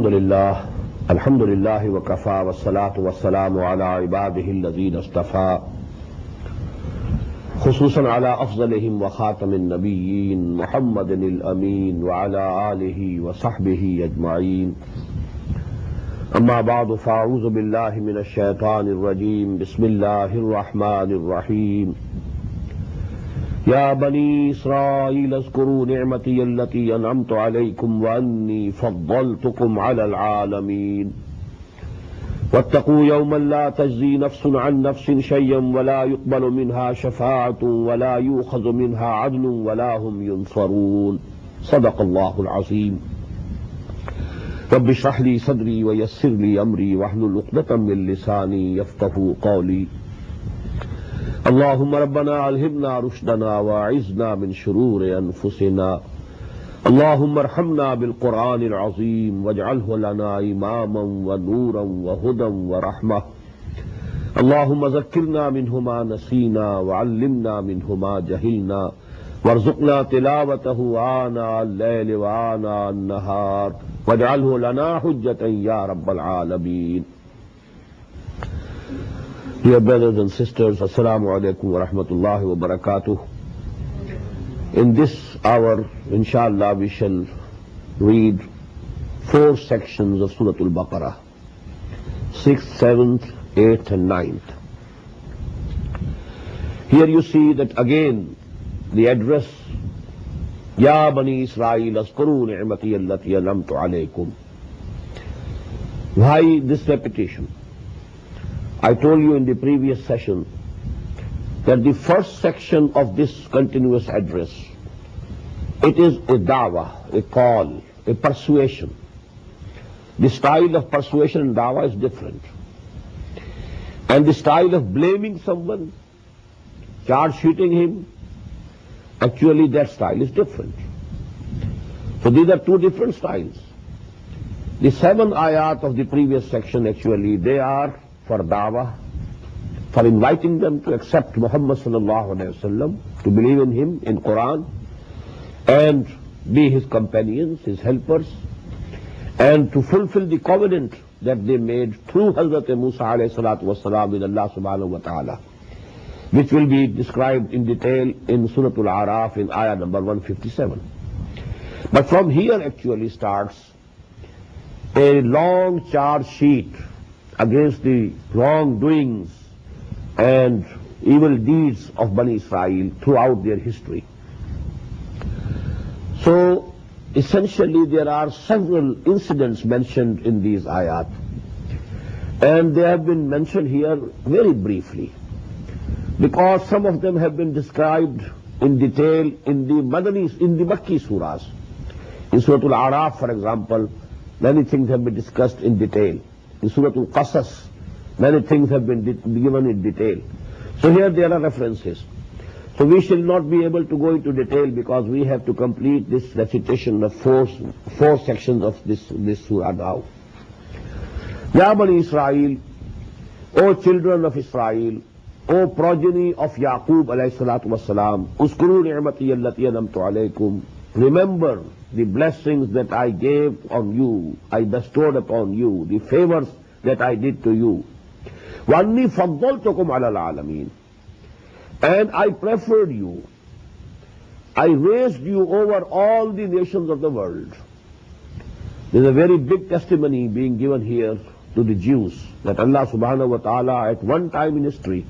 الحمد لله وكفى والصلاة والسلام على عباده الذين اصطفى خصوصا على أفضلهم وخاتم النبيين محمد الأمين وعلى آله وصحبه أجمعين. أما بعد فأعوذ بالله من الشيطان الرجيم. بسم الله الرحمن الرحيم. يا بني إسرائيل اذكروا نعمتي التي أنعمت عليكم وأني فضلتكم على العالمين واتقوا يوما لا تجزي نفس عن نفس شيئا ولا يقبل منها شفاعة ولا يؤخذ منها عدل ولا هم ينصرون. صدق الله العظيم. رب اشرح لي صدري ويسر لي أمري واحلل عقدة من لساني يفقهوا قولي. اللهم ربنا ألهمنا رشدنا وأعذنا من شرور أنفسنا. اللهم ارحمنا بالقرآن العظيم واجعله لنا إماما ونورا وهدى ورحمة. اللهم ذكرنا منه ما نسينا وعلمنا منه ما جهلنا وارزقنا تلاوته آناء الليل وآناء النهار واجعله لنا حجة يا رب العالمين. Dear brothers and sisters, Assalamu alaikum wa rahmatullahi wa barakatuh. In this hour, inshallah, we shall read 4 sections of Surah Al-Baqarah, 6th, 7th, 8th and 9th. Here you see that again the address, Ya Bani Israel, azkuru ni'mati allati an'amtu alaykum. Why this repetition? I told you in the previous session that the first section of this continuous address, it is a da'wah, a call, a persuasion. The style of persuasion in da'wah is different. And the style of blaming someone, charge sheeting him, actually that style is different. So these are 2 different styles. The 7 ayat of the previous section actually, they are for da'wah, for inviting them to accept Muhammad sallallahu alayhi wa sallam, to believe in him, in Quran, and be his companions, his helpers, and to fulfill the covenant that they made through Hazrat Musa alayhi salatu wa salam with Allah subhanahu wa ta'ala, which will be described in detail in Surah Al-A'raf in ayah number 157. But from here actually starts a long charge sheet against the wrongdoings and evil deeds of Bani Israel throughout their history. So essentially there are several incidents mentioned in these ayat, and they have been mentioned here very briefly because some of them have been described in detail in the Makki surahs. In Surah Al-A'raf, for example, many things have been discussed in detail. In Surah Al-Qasas, many things have been given in detail. So here there are references. So we shall not be able to go into detail because we have to complete this recitation of four sections of this surah now. Ya Bani Israel, O children of Israel, O progeny of Yaqub alayhi salatu wassalam, uskuru ni'mati allati an'amtu alaykum. Remember the blessings that I gave on you, I bestowed upon you, the favors that I did to you. وَأَنِّي فَضَّلْتُكُمْ عَلَى الْعَالَمِينَ. And I preferred you. I raised you over all the nations of the world. There's a very big testimony being given here to the Jews that Allah subhanahu wa ta'ala at one time in history,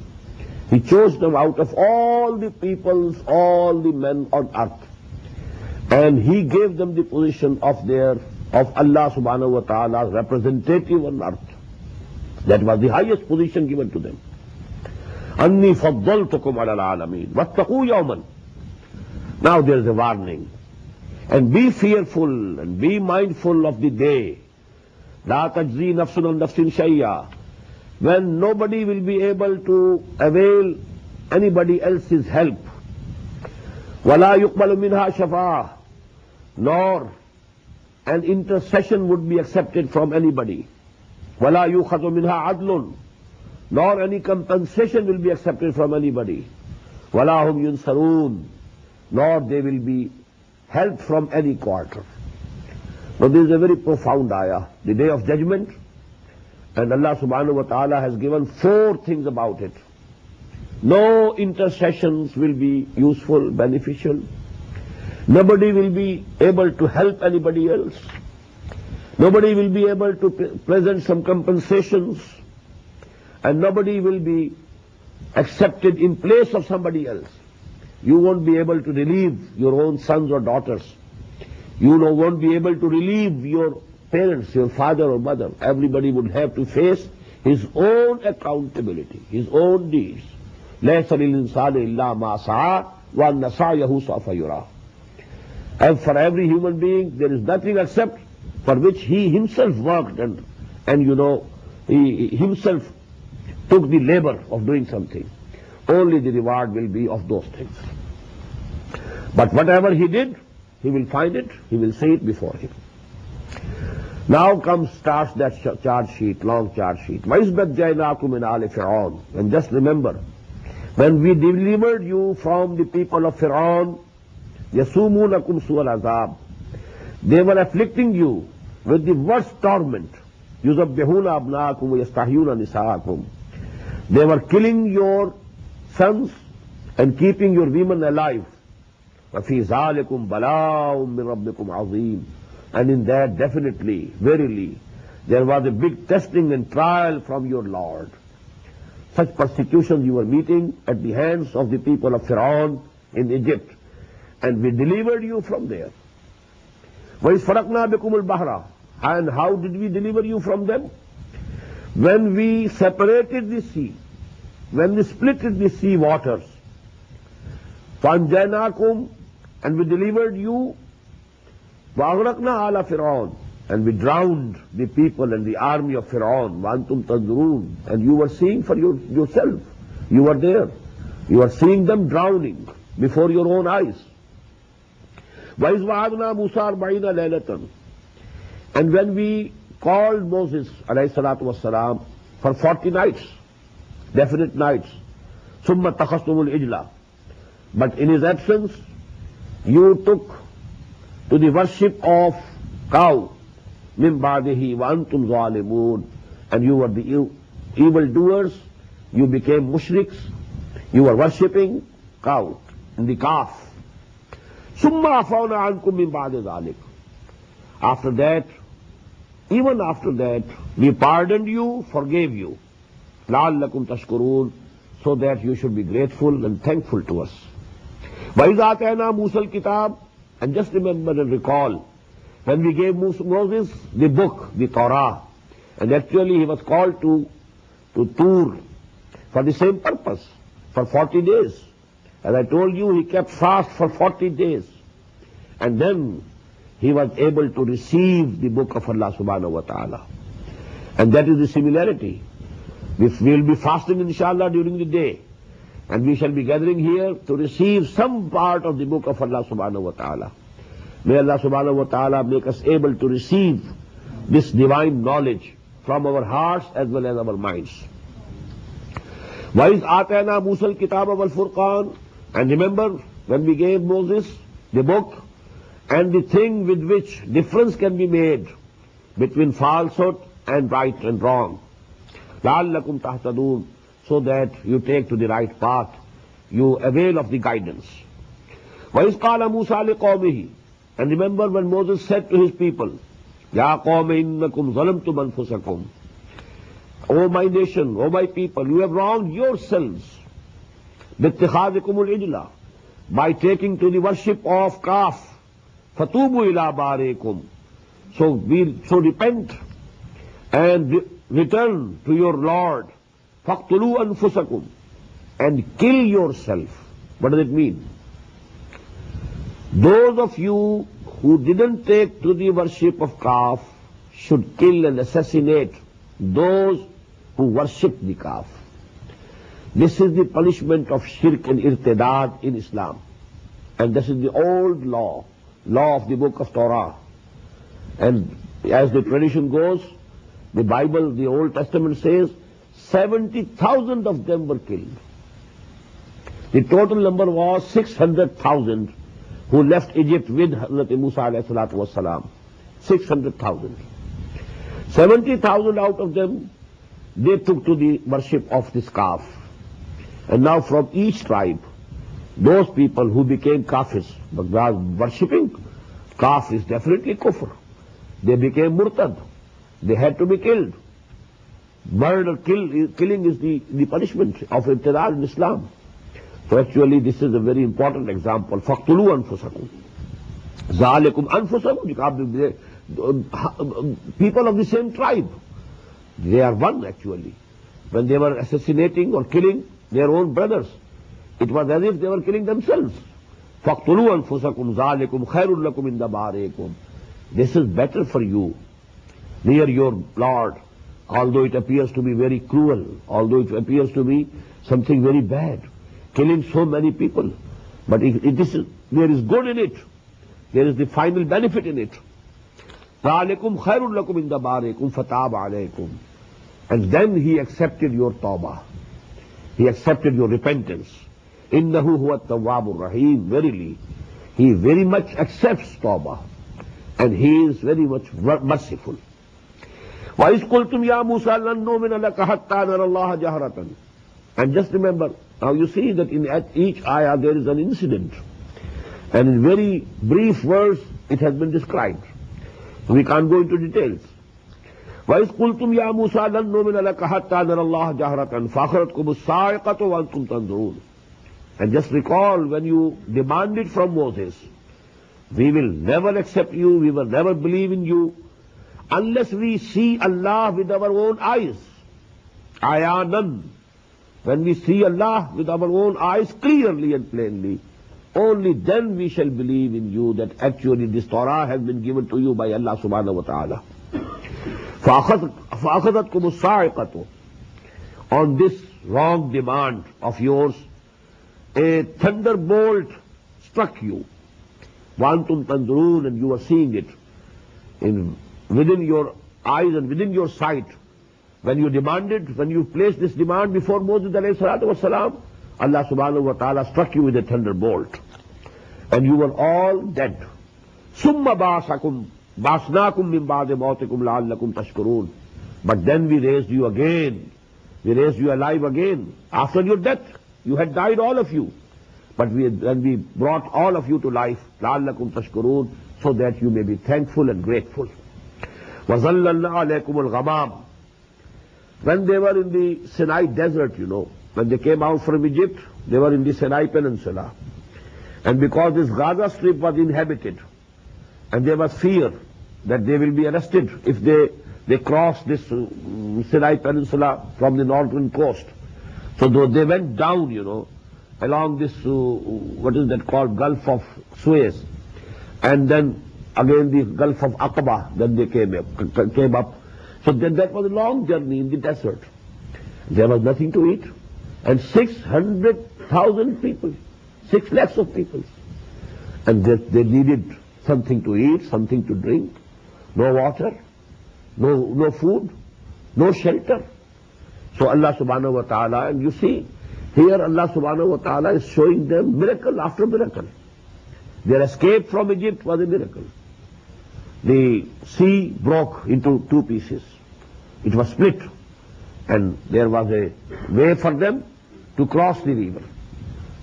He chose them out of all the peoples, all the men on earth. And He gave them the position of Allah subhanahu wa ta'ala's representative on earth. That was the highest position given to them. أَنِّي فَضَّلْتُكُمْ عَلَى الْعَالَمِينَ وَاتَّقُوا يَوْمًا. Now there is a warning. And be fearful and be mindful of the day. لَا تَجْزِي نَفْسٌ عَنْ نَفْسٍ شَيْئًا. When nobody will be able to avail anybody else's help. وَلَا يُقْبَلُ مِنْهَا شَفَاعَةٌ. Nor an intercession would be accepted from anybody. وَلَا يُؤْخَذُ مِنْهَا عَدْلٌ. Nor any compensation will be accepted from anybody. وَلَا هُمْ يُنْصَرُونَ. Nor they will be helped from any quarter. Now this is a very profound ayah, the day of judgment, and Allah subhanahu wa ta'ala has given 4 things about it. No intercessions will be useful, beneficial. Nobody will be able to help anybody else. Nobody will be able to present some compensations, and nobody will be accepted in place of somebody else. You won't be able to relieve your own sons or daughters. You won't be able to relieve your parents, your father or mother. Everybody would have to face his own accountability, his own deeds. لَيْسَ لِلْإِنسَانِ إِلَّا مَا سَعَى وَأَنَّ سَعْيَهُ سَوْفَ يُرَى. And for every human being, there is nothing except for which he himself worked and he himself took the labor of doing something. Only the reward will be of those things. But whatever he did, he will find it, he will see it before him. Now starts that charge sheet, long charge sheet. وَإِذْ بَجَّيْنَاكُمْ مِنْ آلِ فِرْعَوْنَ. And just remember, when we delivered you from the people of Fir'aun, يَسُومُونَكُمْ سُوَى الْعَذَابِ. They were afflicting you with the worst torment. يُذَبِّحُونَ أَبْنَاءَكُمْ وَيَسْتَحْيُونَ نِسَاءَكُمْ. They were killing your sons and keeping your women alive. وَفِي ذَلِكُمْ بَلَاءٌ مِّن رَبِّكُمْ عَظِيمٌ. And in that, definitely, verily, there was a big testing and trial from your Lord. Such persecution you were meeting at the hands of the people of Fir'aun in Egypt. And we delivered you from there. وَإِذْ فَرَقْنَا بِكُمُ الْبَحْرَ. And how did we deliver you from them? When we separated the sea, when we split the sea waters, فَأَنْجَيْنَاكُمْ. And we delivered you, وَأَغْرَقْنَا عَلَى فِرْعَوْنَ. And we drowned the people and the army of Fir'aun, وَأَنْتُمْ تَنْظُرُونَ. And you were seeing for yourself. You were there. You were seeing them drowning before your own eyes. وَإِذْ وَعَدْنَا مُوسَىٰ 40 لَيْلَةً. And when we called Moses, alayhi salatu wassalam, for 40 nights, definite nights, ثُمَّ اتَّخَذْتُمُ الْإِجْلَ. But in his absence, you took to the worship of cow, مِن بَعْدِهِ وَأَنْتُمْ ظَالِمُونَ. And you were the evildoers, you became mushriks, you were worshipping cow, in the calf. ثُمَّ عَفَوْنَا عَنْكُمْ مِن بَعْدِ ذَلِكَ. After that, even after that, we pardoned you, forgave you. لَعَلَّكُمْ تَشْكُرُونَ. So that you should be grateful and thankful to us. وَإِذْ آتَيْنَا مُوسَى الْكِتَابَ. And just remember and recall, when we gave Moses the book, the Torah, and actually he was called to Tur for the same purpose, for 40 days. As I told you, he kept fast for 40 days. And then he was able to receive the book of Allah subhanahu wa ta'ala. And that is the similarity. We will be fasting inshallah during the day. And we shall be gathering here to receive some part of the book of Allah subhanahu wa ta'ala. May Allah subhanahu wa ta'ala make us able to receive this divine knowledge from our hearts as well as our minds. وَإِذْ آتَيْنَا مُوسَى الْكِتَابَ وَالْفُرْقَانَ. And remember, when we gave Moses the book and the thing with which difference can be made between falsehood and right and wrong. لَعَلَّكُمْ تَهْتَدُونَ. So that you take to the right path, you avail of the guidance. وَإِذْ قَالَ مُوسَى لِقَوْمِهِ. And remember when Moses said to his people, يَا قَوْمِ إِنَّكُمْ ظَلَمْتُمْ أَنفُسَكُمْ. O my nation, O my people, you have wronged yourselves. بِاتِّخَاذِكُمُ الْإِجْلَ. By taking to the worship of calf. فَتُوبُوا إِلَىٰ بَارِئِكُمْ. So repent and return to your Lord. فَاقْتُلُوا أَنفُسَكُمْ. And kill yourself. What does it mean? Those of you who didn't take to the worship of calf should kill and assassinate those who worship the calf. This is the punishment of shirk and irtidad in Islam. And this is the old law of the book of Torah. And as the tradition goes, the Bible, the Old Testament says, 70,000 of them were killed. The total number was 600,000 who left Egypt with Hazrat Musa alayhi salatu wassalam. 600,000. 70,000 out of them, they took to the worship of this calf. And now from each tribe, those people who became kafirs, because worshipping calf is definitely kufr. They became murtad. They had to be killed. Murder, killing is the punishment of ibtida in Islam. So actually this is a very important example. فَاقْتُلُوا أَنفُسَكُمْ ذَلِكُمْ أَنفُسَكُمْ. People of the same tribe. They are one actually. When they were assassinating or killing their own brothers, it was as if they were killing themselves. فَاقْتُلُوا أَنفُسَكُمْ ذَلِكُمْ خَيْرٌ لَكُمْ عِنْدَ بَارِئِكُمْ. This is better for you near your Lord, although it appears to be very cruel, although it appears to be something very bad, killing so many people. But there is good in it. There is the final benefit in it. ذَلِكُمْ خَيْرٌ لَكُمْ عِنْدَ بَارِئِكُمْ فَتَابَ عَلَيْكُمْ. And then he accepted your tawbah. He accepted your repentance. إِنَّهُ هُوَ التَّوَّابُ الرَّحِيمُ. Verily, he very much accepts tawbah. And he is very much merciful. وَإِذْ قُلْتُمْ يَا مُوسَى لَن نُّؤْمِنَ لَكَ حَتَّى نَرَى اللَّهَ جَهْرَةً. And just remember, now you see that at each ayah there is an incident. And in very brief words it has been described. We can't go into details. وَإِذْ قُلْتُمْ يَا مُوسَى لَن نُّؤْمِنَ لَكَ حَتَّى نَرَى اللَّهَ جَهْرَةً فَأَخَذَتْكُمُ الصَّاعِقَةُ وَأَنْتُمْ تَنظُرُونَ. And just recall when you demanded from Moses, we will never accept you, we will never believe in you, unless we see Allah with our own eyes. Ayanan. When we see Allah with our own eyes clearly and plainly, only then we shall believe in you that actually this Torah has been given to you by Allah subhanahu wa ta'ala. فَأَخَذَتْكُمُ الصَّاعِقَةُ. On this wrong demand of yours, a thunderbolt struck you. وَأَنْتُمْ تَنْظُرُونَ. And you are seeing it within your eyes and within your sight. When you demanded, when you placed this demand before Moses alayhi salatu wasalam, Allah subhanahu wa ta'ala struck you with a thunderbolt. And you were all dead. ثُمَّ بَعْثَنَاكُمْ مِنْ بَعْدِ مَوْتِكُمْ لَعَلَّكُمْ تَشْكُرُونَ. But then we raised you again. We raised you alive again. After your death, you had died all of you. But then we brought all of you to life. لَعَلَّكُمْ تَشْكُرُونَ. So that you may be thankful and grateful. وَظَلَّلْنَا عَلَيْكُمُ الْغَمَامِ. When they were in the Sinai desert, when they came out from Egypt, they were in the Sinai Peninsula. And because this Gaza Strip was inhabited, and there was fear that they will be arrested if they cross this Sinai Peninsula from the northern coast. So they went down, along this, what is that called, Gulf of Suez. And then again the Gulf of Aqaba, then they came up. So then that was a long journey in the desert. There was nothing to eat. And 600,000 people, 6 lakhs of people. And they needed something to eat, something to drink, no water, no food, no shelter. So Allah subhanahu wa ta'ala, and you see, here Allah subhanahu wa ta'ala is showing them miracle after miracle. Their escape from Egypt was a miracle. The sea broke into 2 pieces. It was split. And there was a way for them to cross the river.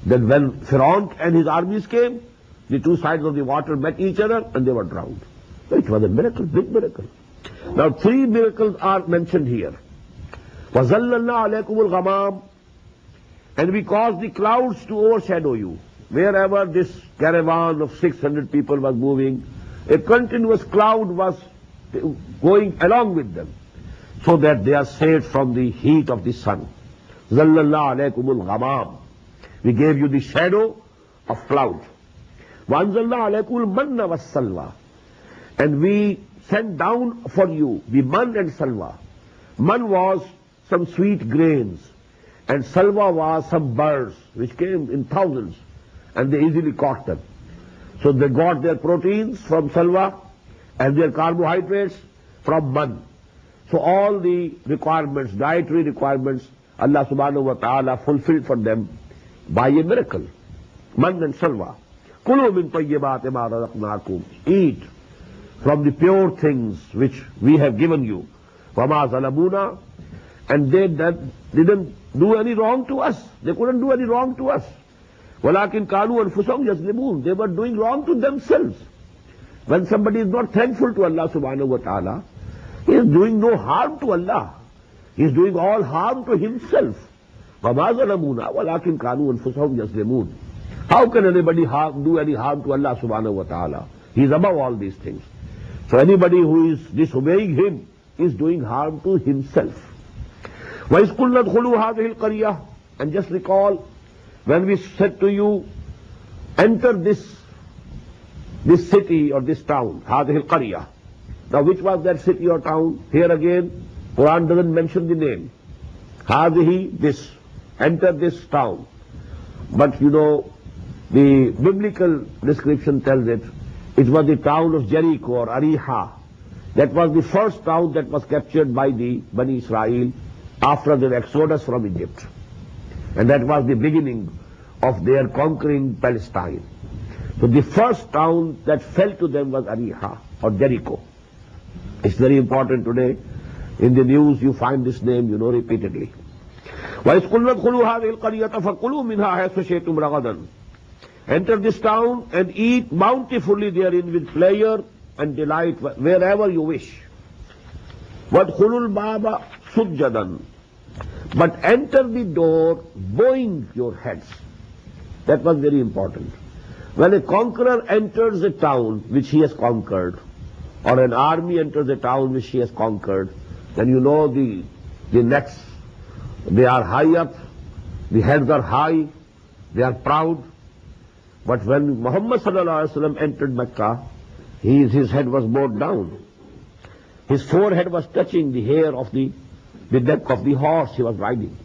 Then when Pharaoh and his armies came, the 2 sides of the water met each other and they were drowned. So it was a miracle, big miracle. Now 3 miracles are mentioned here. وَظَلَّلْنَا عَلَيْكُمُ الْغَمَامِ. And we caused the clouds to overshadow you. Wherever this caravan of 600 people was moving, a continuous cloud was going along with them, so that they are saved from the heat of the sun. ظَلَّلْنَا عَلَيْكُمُ الْغَمَامِ. We gave you the shadow of cloud. وَأَنزَلْنَا عَلَيْكُمُ الْمَنَّ وَالسَّلْوَى. And we sent down for you the man and salwa. Man was some sweet grains, and salwa was some birds which came in thousands, and they easily caught them. So they got their proteins from salwa and their carbohydrates from man. So all the requirements, dietary requirements, Allah subhanahu wa ta'ala fulfilled for them by a miracle. Man and salwa. كُلُوا مِن طَيِّبَاتِ مَا رَزَقْنَاكُمْ. Eat from the pure things which we have given you. وَمَا ظَلَمُونَا, and they didn't do any wrong to us. They couldn't do any wrong to us. وَلَكِنْ كَانُوا أَنفُسَهُمْ يَظْلِمُونَ, they were doing wrong to themselves. When somebody is not thankful to Allah subhanahu wa ta'ala, he is doing no harm to Allah. He is doing all harm to himself. وَمَا ظَلَمُونَا وَلَكِنْ كَانُوا أَنفُسَهُمْ يَظْلِمُونَ. How can anybody do any harm to Allah subhanahu wa ta'ala? He is above all these things. So anybody who is disobeying him is doing harm to himself. وَإِذْ قُلْنَا ادْخُلُوا هَذِهِ الْقَرْيَةَ, and just recall when we said to you, enter this city or this town, هَذِهِ الْقَرْيَةَ. Now which was that city or town? Here again, Quran doesn't mention the name. هَذِهِ, this, enter this town. But you know, the biblical description tells it was the town of Jericho or Ariha. That was the first town that was captured by the Bani Israel after their exodus from Egypt. And that was the beginning of their conquering Palestine. So the first town that fell to them was Ariha or Jericho. It's very important today. In the news you find this name, you know, repeatedly. وَإِذْ قُلْنَا ادْخُلُوا هَذِهِ الْقَرْيَةَ فَكُلُوا مِنْهَا حَيْثُ شِئْتُمْ رَغَدًا. Enter this town and eat bountifully therein with pleasure and delight wherever you wish. وَادْخُلُوا الْبَابَ سُجَّدًا. But enter the door bowing your heads. That was very important. When a conqueror enters a town which he has conquered, or an army enters a town which he has conquered, then you know the necks, they are high up, the heads are high, they are proud. But when Muhammad sallallahu alaihi wasallam entered Mecca, his head was bowed down. His forehead was touching the hair of the neck of the horse he was riding.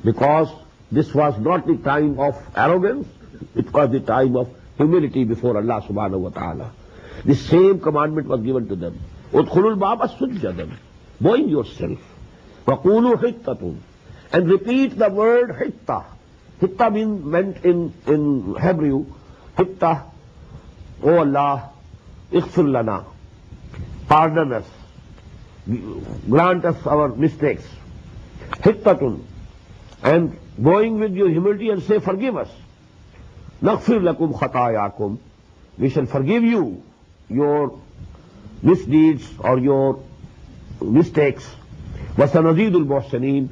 Because this was not the time of arrogance, it was the time of humility before Allah subhanahu wa ta'ala. The same commandment was given to them. Udkhulul baba sujjadan, bowing yourself. Waqulu hittatun, and repeat the word hitta. Hitta meant in Hebrew, hitta, O Allah, ighfir lana, pardon us, grant us our mistakes. Hittatun, and going with your humility and say, forgive us. Naghfir lakum khatayakum, we shall forgive you your misdeeds or your mistakes. Wasanazidul muhsinin,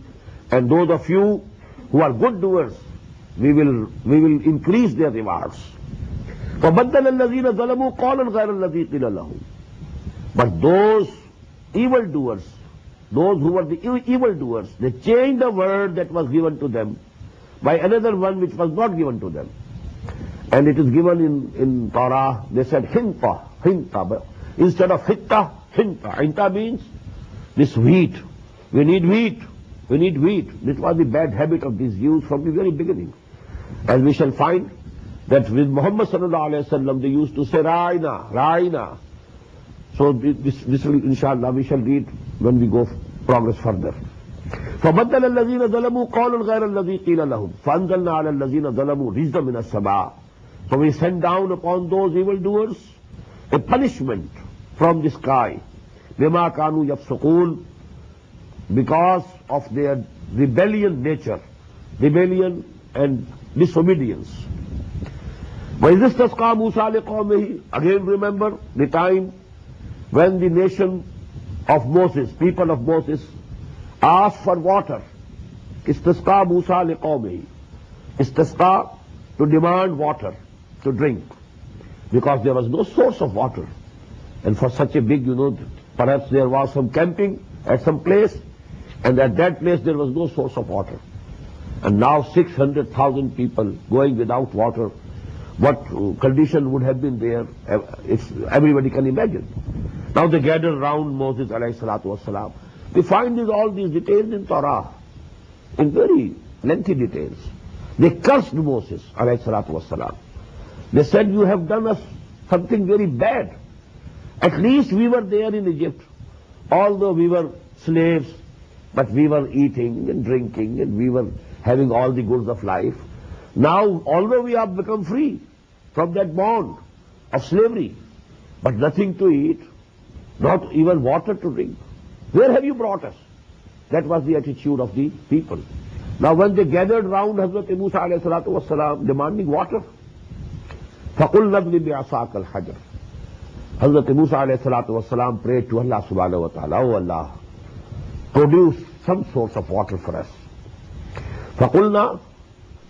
and those of you who are good doers, we will increase their rewards. فَبَدَّلَ الَّذِينَ ظَلَمُوا قَوْلًا غَيْرَ الَّذِي قِيلَ لَهُمْ. But those evildoers, those who were the evildoers, they changed the word that was given to them by another one which was not given to them. And it is given in Torah, they said hinta, but instead of hitta, hinta. Hinta means this wheat. We need wheat. We need wheat. This was the bad habit of these Jews from the very beginning. And we shall find that with Muhammad sallallahu alayhi wa sallam, they used to say Ra'ina, Ra'ina. So this will, inshallah, we shall read when we go progress further. فَبَدَّلَ الَّذِينَ ظَلَمُوا قَوْلًا غَيْرَ الَّذِي قِيلَ لَهُمْ فَأَنزَلْنَا عَلَى الَّذِينَ ظَلَمُوا رِجْزًا مِنَ السَّمَاءِ. So we send down upon those evildoers a punishment from the sky. بِمَا كَانُوا يَفْسُقُونَ, because of their rebellion nature, rebellion and disobedience. وَإِذِ اسْتَسْقَىٰ مُوسَىٰ لِقَوْمِهِ. Again remember the time when the nation of Moses, people of Moses, asked for water. Istasqa Musa liqawmihi. Istasqa, to demand water, to drink. Because there was no source of water. And for such a big, perhaps there was some camping at some place, and at that place there was no source of water. And now 600,000 people going without water. What condition would have been there, if everybody can imagine. Now they gathered around Moses alayhi salatu wasalam. We find all these details in Torah, in very lengthy details. They cursed Moses alayhi salatu wasalam. They said, you have done us something very bad. At least we were there in Egypt, although we were slaves, but we were eating and drinking and we were having all the goods of life. Now, although we have become free from that bond of slavery, but nothing to eat, not even water to drink. Where have you brought us? That was the attitude of the people. Now when they gathered round Hazrat Musa alayhi salatu wasalam demanding water, فَقُلْ نَضْرِبْ بِعَصَاكَ الْحَجَرَ. Hazrat Musa alayhi salatu wasalam prayed to Allah subhanahu wa ta'ala, "Oh Allah, produce some source of water for us." فَقُلْنَا,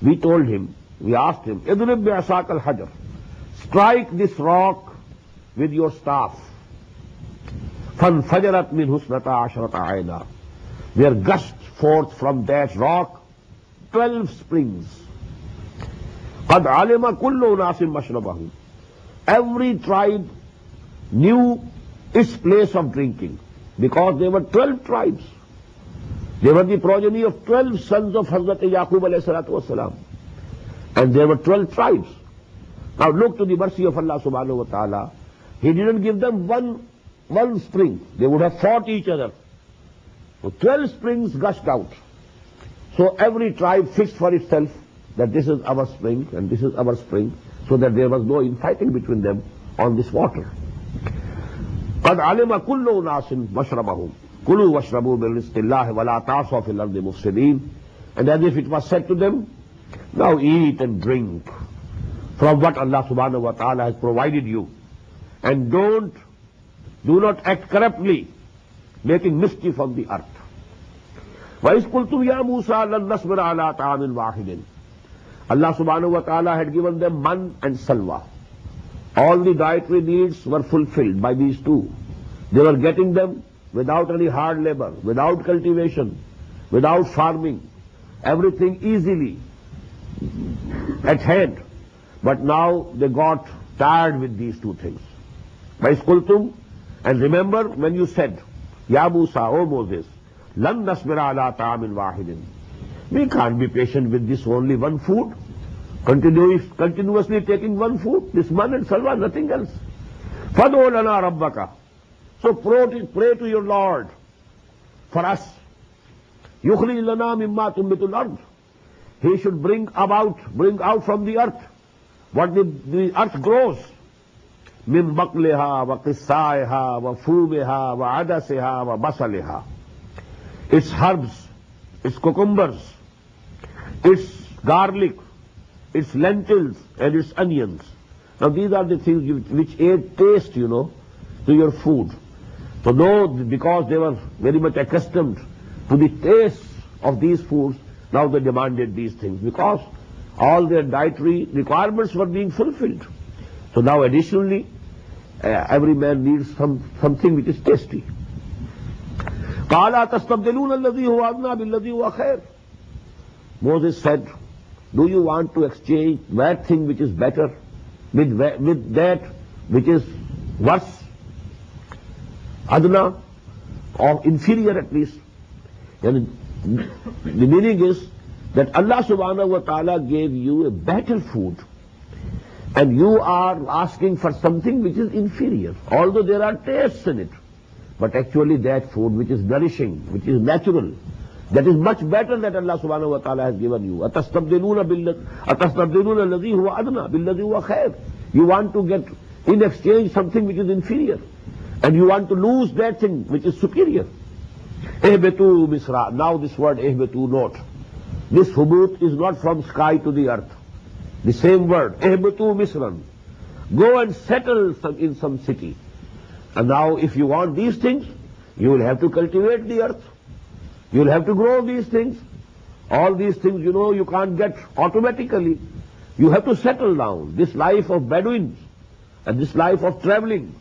we told him, we asked him, اضرب بعصاك الحجر, strike this rock with your staff. فَانْفَجَرَتْ مِنْهُ اثْنَتَا عَشْرَةَ عَيْنًا. There gushed forth from that rock 12 springs. قَدْ عَلِمَ كُلُّ أُنَاسٍ مَشْرَبَهُمْ. Every tribe knew its place of drinking, because there were 12 tribes. They were the progeny of 12 sons of Hazrat Yaqub alayhi salatu wasalam. And there were 12 tribes. Now look to the mercy of Allah subhanahu wa ta'ala. He didn't give them one spring. They would have fought each other. So 12 springs gushed out. So every tribe fixed for itself that this is our spring and this is our spring, so that there was no infighting between them on this water. قَدْ عَلِمَ كُلُّ أُنَاسٍ مَشْرَبَهُمْ كُلُوا وَاشْرَبُوا مِنْ رِزْقِ اللَّهِ وَلَا تَعْصَوْا فِي الْأَرْضِ مُفْسِدِينَ. And as if it was said to them, now eat and drink from what Allah subhanahu wa ta'ala has provided you, and do not act corruptly, making mischief on the earth. وَإِذْ قُلْتُمْ يَا مُوسَى لَن نَّصْبِرَ عَلَىٰ طَعَامٍ وَاحِدٍ. Allah subhanahu wa ta'ala had given them man and salwa. All the dietary needs were fulfilled by these two. They were getting them without any hard labor, without cultivation, without farming, everything easily at hand. But now they got tired with these two things. وَإِذْ قُلْتُمْ, and remember when you said, Ya Musa, O Moses, لَن نَّصْبِرَ عَلَىٰ طَعَامٍ وَاحِدٍ. We can't be patient with this only one food, continuously taking one food, this man and salwa, nothing else. فَدْعُ لَنَا رَبَّكَ. So pray to your Lord for us. يُخْرِجْ لَنَا مِمَّا تُنبِتُ الْأَرْضِ. He should bring out from the earth what the earth grows. مِن بَقْلِهَا وَقِسَّائِهَا وَفُومِهَا وَعَدَسِهَا وَبَصَلِهَا. Its herbs, its cucumbers, its garlic, its lentils, and its onions. Now these are the things which add taste, to your food. So no, because they were very much accustomed to the taste of these foods, now they demanded these things, because all their dietary requirements were being fulfilled. So now additionally, every man needs something which is tasty. قَالَا تَسْتَبْدِلُونَ الَّذِي هُوَ أَدْنَىٰ بِالَّذِي هُوَ خَيْرٌ. Moses said, do you want to exchange that thing which is better with that which is worse? Adna, or inferior at least. And the meaning is that Allah subhanahu wa ta'ala gave you a better food, and you are asking for something which is inferior, although there are tastes in it. But actually that food which is nourishing, which is natural, that is much better that Allah subhanahu wa ta'ala has given you. أَتَسْتَبْدِلُونَ الَّذِي هُوَ أَدْنَىٰ بِالَّذِي هُوَ خَيْرٌ. You want to get in exchange something which is inferior, and you want to lose that thing which is superior. اهبطوا مصر. Now this word اهبطوا, note, this hubut is not from sky to the earth. The same word, اهبطوا مصرًا. Go and settle in some city. And now if you want these things, you will have to cultivate the earth. You will have to grow these things. All these things, you can't get automatically. You have to settle down. This life of Bedouins and this life of traveling,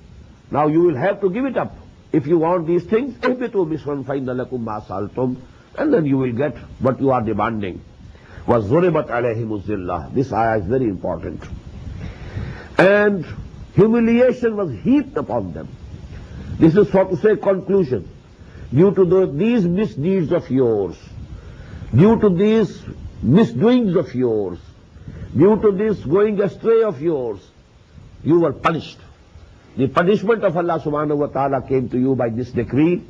now you will have to give it up. If you want these things, اهبطوا مصرًا فإن لكم ما سألتم, and then you will get what you are demanding. وَضُرِبَتْ عَلَيْهِمُ الذِّلَّةُ. This ayah is very important. And humiliation was heaped upon them. This is, so to say, conclusion. Due to these misdeeds of yours, due to these misdoings of yours, due to this going astray of yours, you were punished. The punishment of Allah subhanahu wa ta'ala came to you by this decree.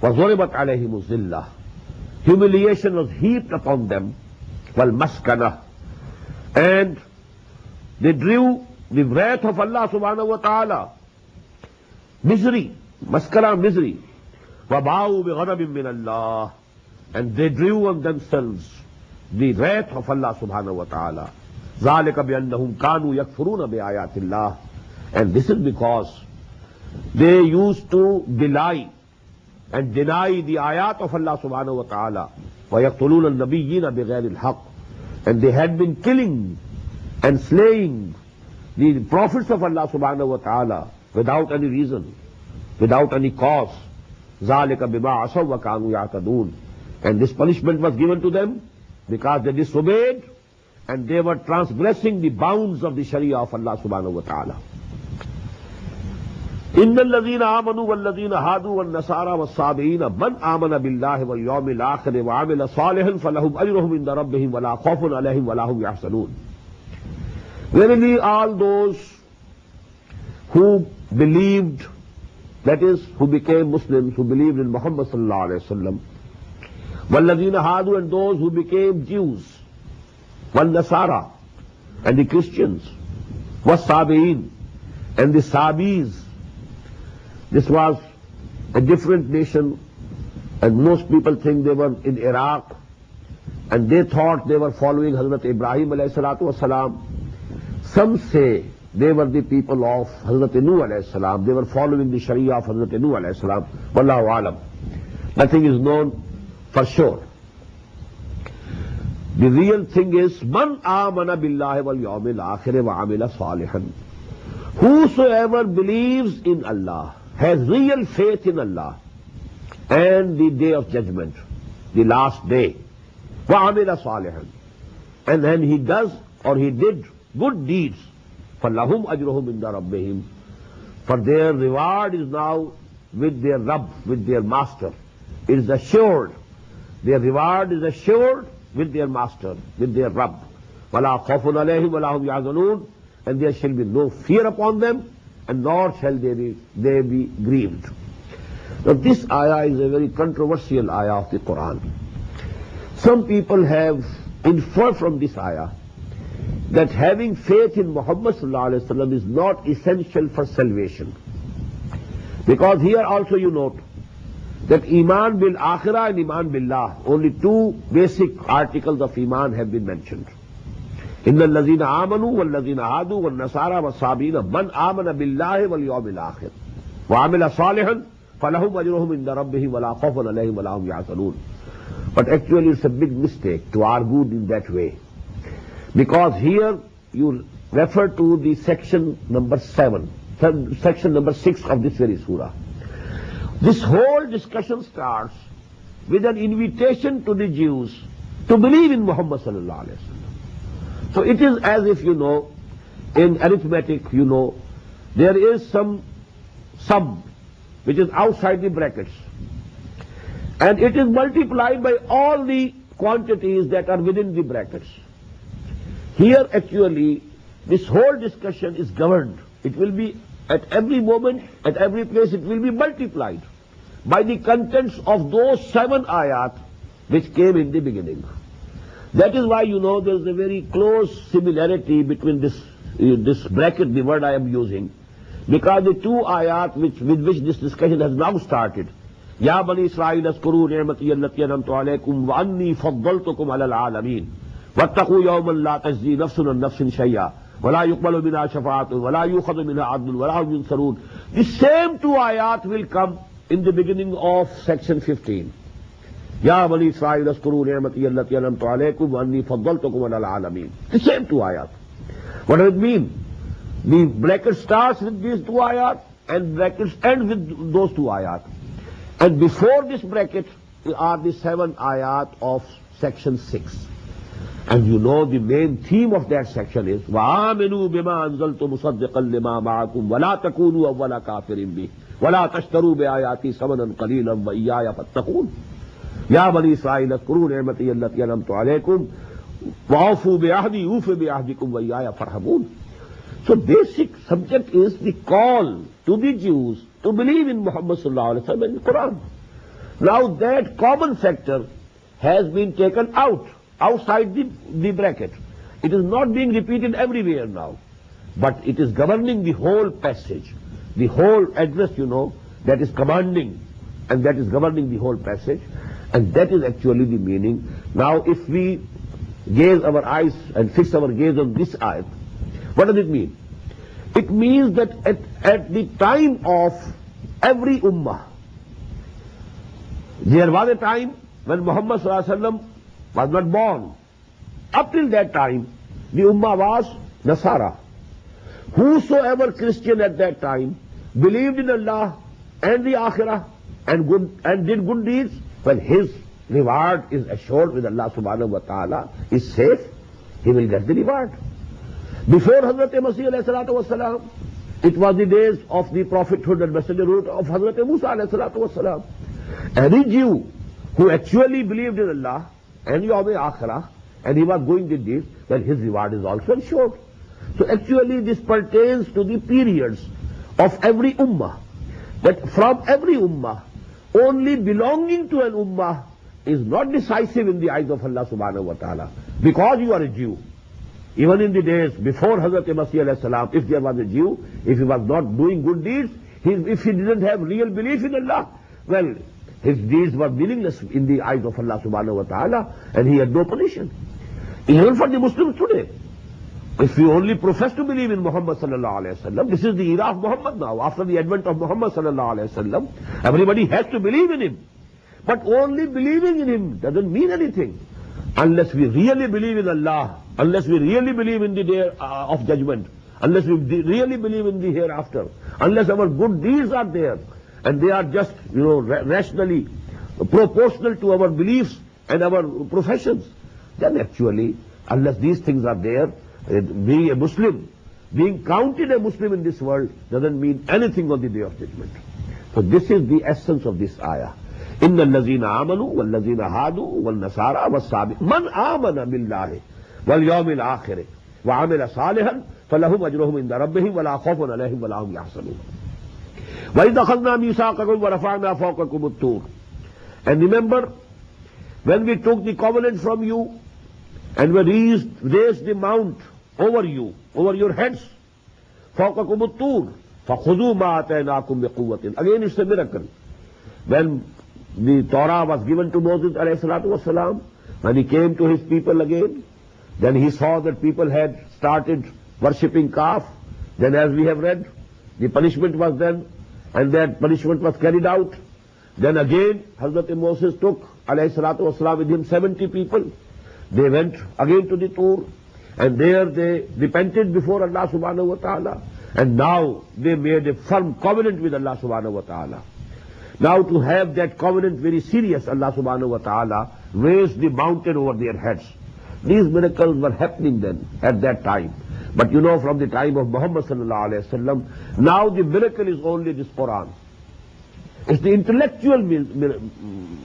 وَضُرِبَتْ عَلَيْهِمُ الذِّلَّةُ. Humiliation was heaped upon them. وَالْمَسْكَنَةُ. And they drew the wrath of Allah subhanahu wa ta'ala misery, maskara misery. وَبَاءُوا بِغَضَبٍ مِّنَ اللَّهِ, and they drew on themselves the wrath of Allah subhanahu wa ta'ala. ذَلِكَ بِأَنَّهُمْ كَانُوا يَكْفُرُونَ بِآيَاتِ اللَّهِ, and this is because they used to belie and deny the ayat of Allah subhanahu wa ta'ala. وَيَقْتُلُونَ النَّبِيِّينَ بِغَيْرِ الْحَقِّ, and they had been killing and slaying the prophets of Allah subhanahu wa ta'ala without any reason, without any cause. ذَلِكَ بِمَا عَصَوْا وَكَانُوا يَعْتَدُونَ, and this punishment was given to them because they disobeyed and they were transgressing the bounds of the Sharia of Allah subhanahu wa ta'ala. إِنَّ الَّذِينَ آمَنُوا وَالَّذِينَ هَادُوا وَالنَّصَارَى وَالصَّابِئِينَ مَنْ آمَنَ بِاللَّهِ وَالْيَوْمِ الْآخِرِ وَعَمِلَ صَالِحًا فَلَهُمْ أَجْرُهُمْ عِنْدَ رَبِّهِمْ وَلَا خَوْفٌ عَلَيْهِمْ وَلَا هُمْ يَحْزَنُونَ. Verily all those who believed, that is, who became Muslims, who believed in Muhammad sallallahu alayhi wa sallam, وَالَّذِينَ هَادُوا, and those who became Jews, وَالنَّصَارَى, and the Christians, وَالصَّابِئِينَ, and the Sabis. This was a different nation, and most people think they were in Iraq, and they thought they were following Hazrat Ibrahim alayhi salatu wasalam. Some say they were the people of Hazrat Nuh alayhi salam. They were following the Sharia of Hazrat Nuh alayhi salam. Wallahu alam. Nothing is known for sure. The real thing is, Man amana billahi wal yawmil akhir wa amila salihan. Whosoever believes in Allah, has real faith in Allah and the day of judgment, the last day, وَعَمِلَ صَالِحًا, and then he does or he did good deeds, فَلَهُمْ أَجْرُهُمْ عِنْدَ رَبِّهِمْ, for their reward is now with their Rabb, with their Master. It is assured. Their reward is assured with their Master, with their Rabb. وَلَا خَوْفٌ عَلَيْهِمْ وَلَا هُمْ يَحْزَنُونَ, and there shall be no fear upon them, and nor shall they be grieved. Now this ayah is a very controversial ayah of the Quran. Some people have inferred from this ayah that having faith in Muhammad sallallahu alaihi wasallam is not essential for salvation. Because here also you note that Iman bil Akhirah and Iman billah, only two basic articles of Iman have been mentioned. إِنَّ الَّذِينَ آمَنُوا وَالَّذِينَ هَادُوا وَالنَّصَارَى وَالصَّابِئِينَ مَنْ آمَنَ بِاللَّهِ وَالْيَوْمِ الْآخِرِ وَعَمِلَ صَالِحًا فَلَهُمْ أَجْرُهُمْ عِنْدَ رَبِّهِمْ وَلَا خَوْفٌ عَلَيْهِمْ وَلَا هُمْ يَحْزَنُونَ. But actually it's a big mistake to argue in that way. Because here you refer to the section number 7, section number 6 of this very surah. This whole discussion starts with an invitation to the Jews to believe in Muhammad sallallahu alaihi wasallam. So it is as if, you know, in arithmetic, you know, there is some sum which is outside the brackets, and it is multiplied by all the quantities that are within the brackets. Here actually this whole discussion is governed. It will be at every moment, at every place, it will be multiplied by the contents of those 7 ayat which came in the beginning. That is why, you know, there is a very close similarity between this bracket, the word I am using, because the 2 ayat with which this discussion has now started, Ya Bani Israel askuru ni'mati allati an'amtu alaykum wa anni faddaltukum ala al-alamin wattaqu yawman la tajzi nafsun an nafsin shay'a wa la yuqbalu minha shafa'atun wa la yukhadhu minha 'adlun wa la hum yunsarun. The same 2 ayat will come in the beginning of section 15. Ya Bani Israel askuru ni'mati allati an'amtu alaykum wa anni faddaltukum ala al-alamin. The same 2 ayat. What does it mean? The bracket starts with these 2 ayat and brackets end with those 2 ayat. And before this bracket are the 7 ayat of section 6. And you know the main theme of that section is وَآمِنُوا بِمَا أَنزَلْتُ مُصَدِّقًا لِمَا مَعَكُمْ وَلَا تَكُونُوا أَوَّلَ كَافِرٍ بِهِ وَلَا تَشْتَرُوا بِآيَاتِي ثَمَنًا قَلِيلًا وَإِيَّايَ فَاتَّقُونِ يَا بَنِي إِسْرَائِيلَ اذْكُرُوا نِعْمَتِيَ الَّتِي أَنْعَمْتُ عَلَيْكُمْ وَأَوْفُوا بِعَهْدِي أُوفِ بِعَهْدِكُمْ وَإِيَّايَ فَارْهَبُونِ. So basic subject is the call to the Jews to believe in Muhammad sallallahu alaihi wasallam and the Quran. Now that common factor has been taken outside the bracket. It is not being repeated everywhere now, but it is governing the whole passage. the whole address, that is commanding and that is governing the whole passage. And that is actually the meaning. Now, if we gaze our eyes and fix our gaze on this ayat, what does it mean? It means that at the time of every ummah, there was a time when Muhammad sallallahu alaihi wasallam was not born. Up till that time, the ummah was Nasara. Whosoever Christian at that time believed in Allah and the Akhirah and did good deeds, well, his reward is assured with Allah subhanahu wa ta'ala, is safe, he will get the reward. Before Hazrat Masih alayhi salatu wasalam, it was the days of the prophethood and messengerhood of Hazrat Musa alayhi salatu wasalam. Any Jew who actually believed in Allah and Yawm Akhirah, and he was doing good deeds, well, his reward is also assured. So actually this pertains to the periods of every ummah. That from every ummah, only belonging to an ummah is not decisive in the eyes of Allah subhanahu wa ta'ala. Because you are a Jew. Even in the days before Hazrat Masih alayhi salam, if there was a Jew, if he was not doing good deeds, if he didn't have real belief in Allah, well, his deeds were meaningless in the eyes of Allah subhanahu wa ta'ala, and he had no position. Even for the Muslims today, if we only profess to believe in Muhammad sallallahu alayhi wa sallam, this is the era of Muhammad now. After the advent of Muhammad sallallahu alayhi wa sallam, everybody has to believe in him. But only believing in him doesn't mean anything. Unless we really believe in Allah, unless we really believe in the day of judgment, unless we really believe in the hereafter, unless our good deeds are there, and they are just, rationally proportional to our beliefs and our professions, then actually, unless these things are there, being a Muslim, being counted a Muslim in this world doesn't mean anything on the day of judgment. So this is the essence of this ayah. إِنَّ الَّذِينَ آمَنُوا وَالَّذِينَ هَادُوا وَالنَّصَارَى وَالصَّابِئُونَ مَنْ آمَنَ بِاللَّهِ وَالْيَوْمِ الْآخِرِ وَعَمِلَ صَالِحًا فَلَهُمْ أَجْرُهُمْ عِنْدَ رَبِّهِمْ وَلَا خَوْفٌ عَلَيْهِمْ وَلَا هُمْ يَحْزَنُونَ وَإِذْ أَخَذْنَا مِيثَاقَكُمْ وَرَفَعْنَا فَوْقَكُمُ الطُّورَ. And remember, when we took the covenant from you and we raised the mount over you, over your heads, فَوْقَكُمُ الطُّورَ فَخُذُوا مَا آتَيْنَاكُمْ بِقُوَّةٍ. Again it's a miracle. When the Torah was given to Moses alayhi salatu wasalam, when he came to his people again, then he saw that people had started worshipping calf. Then as we have read, the punishment was then, and that punishment was carried out. Then again, Hazrat Moses took alayhi salatu wasalam with him 70 people. They went again to the Tur, and there they repented before Allah subhanahu wa ta'ala, and now they made a firm covenant with Allah subhanahu wa ta'ala. Now to have that covenant very serious, Allah subhanahu wa ta'ala raised the mountain over their heads. These miracles were happening then, at that time. But from the time of Muhammad sallallahu alayhi wa sallam, now the miracle is only this Quran. It's the intellectual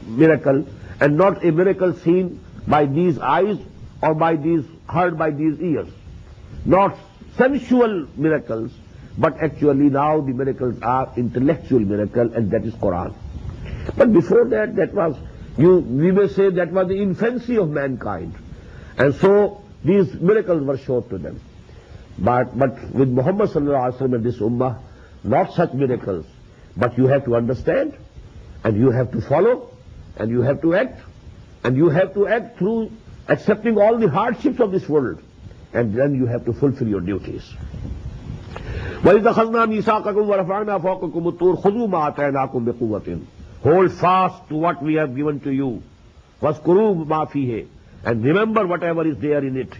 miracle, and not a miracle seen by these eyes or heard by these ears. Not sensual miracles, but actually now the miracles are intellectual miracle, and that is Quran. But before that, we may say that was the infancy of mankind. And so these miracles were shown to them. But with Muhammad sallallahu alaihi wasallam and this ummah, not such miracles. But you have to understand, and you have to follow, and you have to act, and you have to act through accepting all the hardships of this world, and then you have to fulfill your duties. وَإِذْ أَخَذْنَا مِيثَاقَكُمْ وَرَفَعْنَا فَوْقَكُمُ الطُّورَ خُذُوا مَا آتَيْنَاكُمْ بِقُوَّةٍ. Hold fast to what we have given to you. وَاذْكُرُوا مَا فِيهِ. And remember whatever is there in it.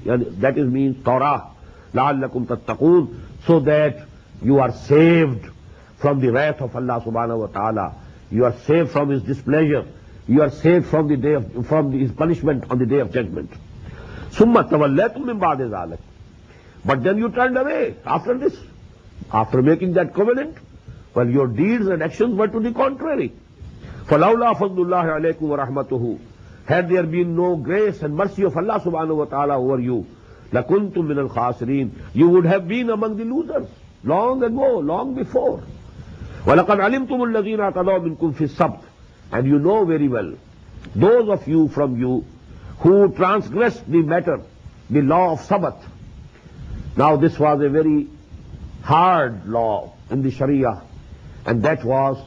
That means Torah. لَعَلَّكُمْ تَتَّقُونَ. So that you are saved from the wrath of Allah subhanahu wa ta'ala. You are saved from His displeasure. You are saved from His punishment on the day of judgment. ثُمَّ تَوَلَّيْتُمْ مِنْ بَعْدِ ذَلِكَ. But then you turned away after this. After making that covenant, well, your deeds and actions were to the contrary. فَلَوْلَا فَضْلُ اللَّهِ عَلَيْكُمْ وَرَحْمَتُهُ. Had there been no grace and mercy of Allah subhanahu wa ta'ala over you, لَكُنْتُمْ مِنَ الْخَاسِرِينَ. You would have been among the losers long ago, long before. وَلَقَدْ عَلِمْتُمُ الَّذِينَ اعْتَدَوْا مِنْكُمْ فِي السَّبْتِ. And you know very well, those of you from you who transgressed the matter, the law of Sabbath. Now this was a very hard law in the Sharia, and that was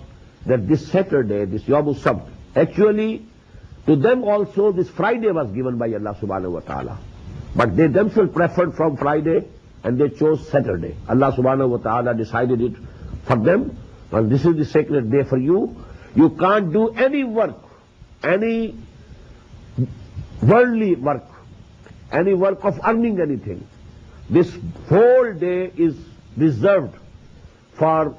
that this Saturday, this Yawm al-Sabt, actually to them also this Friday was given by Allah subhanahu wa ta'ala. But they themselves preferred from Friday and they chose Saturday. Allah subhanahu wa ta'ala decided it for them, and this is the sacred day for you. You can't do any work, any worldly work, any work of earning anything. This whole day is reserved for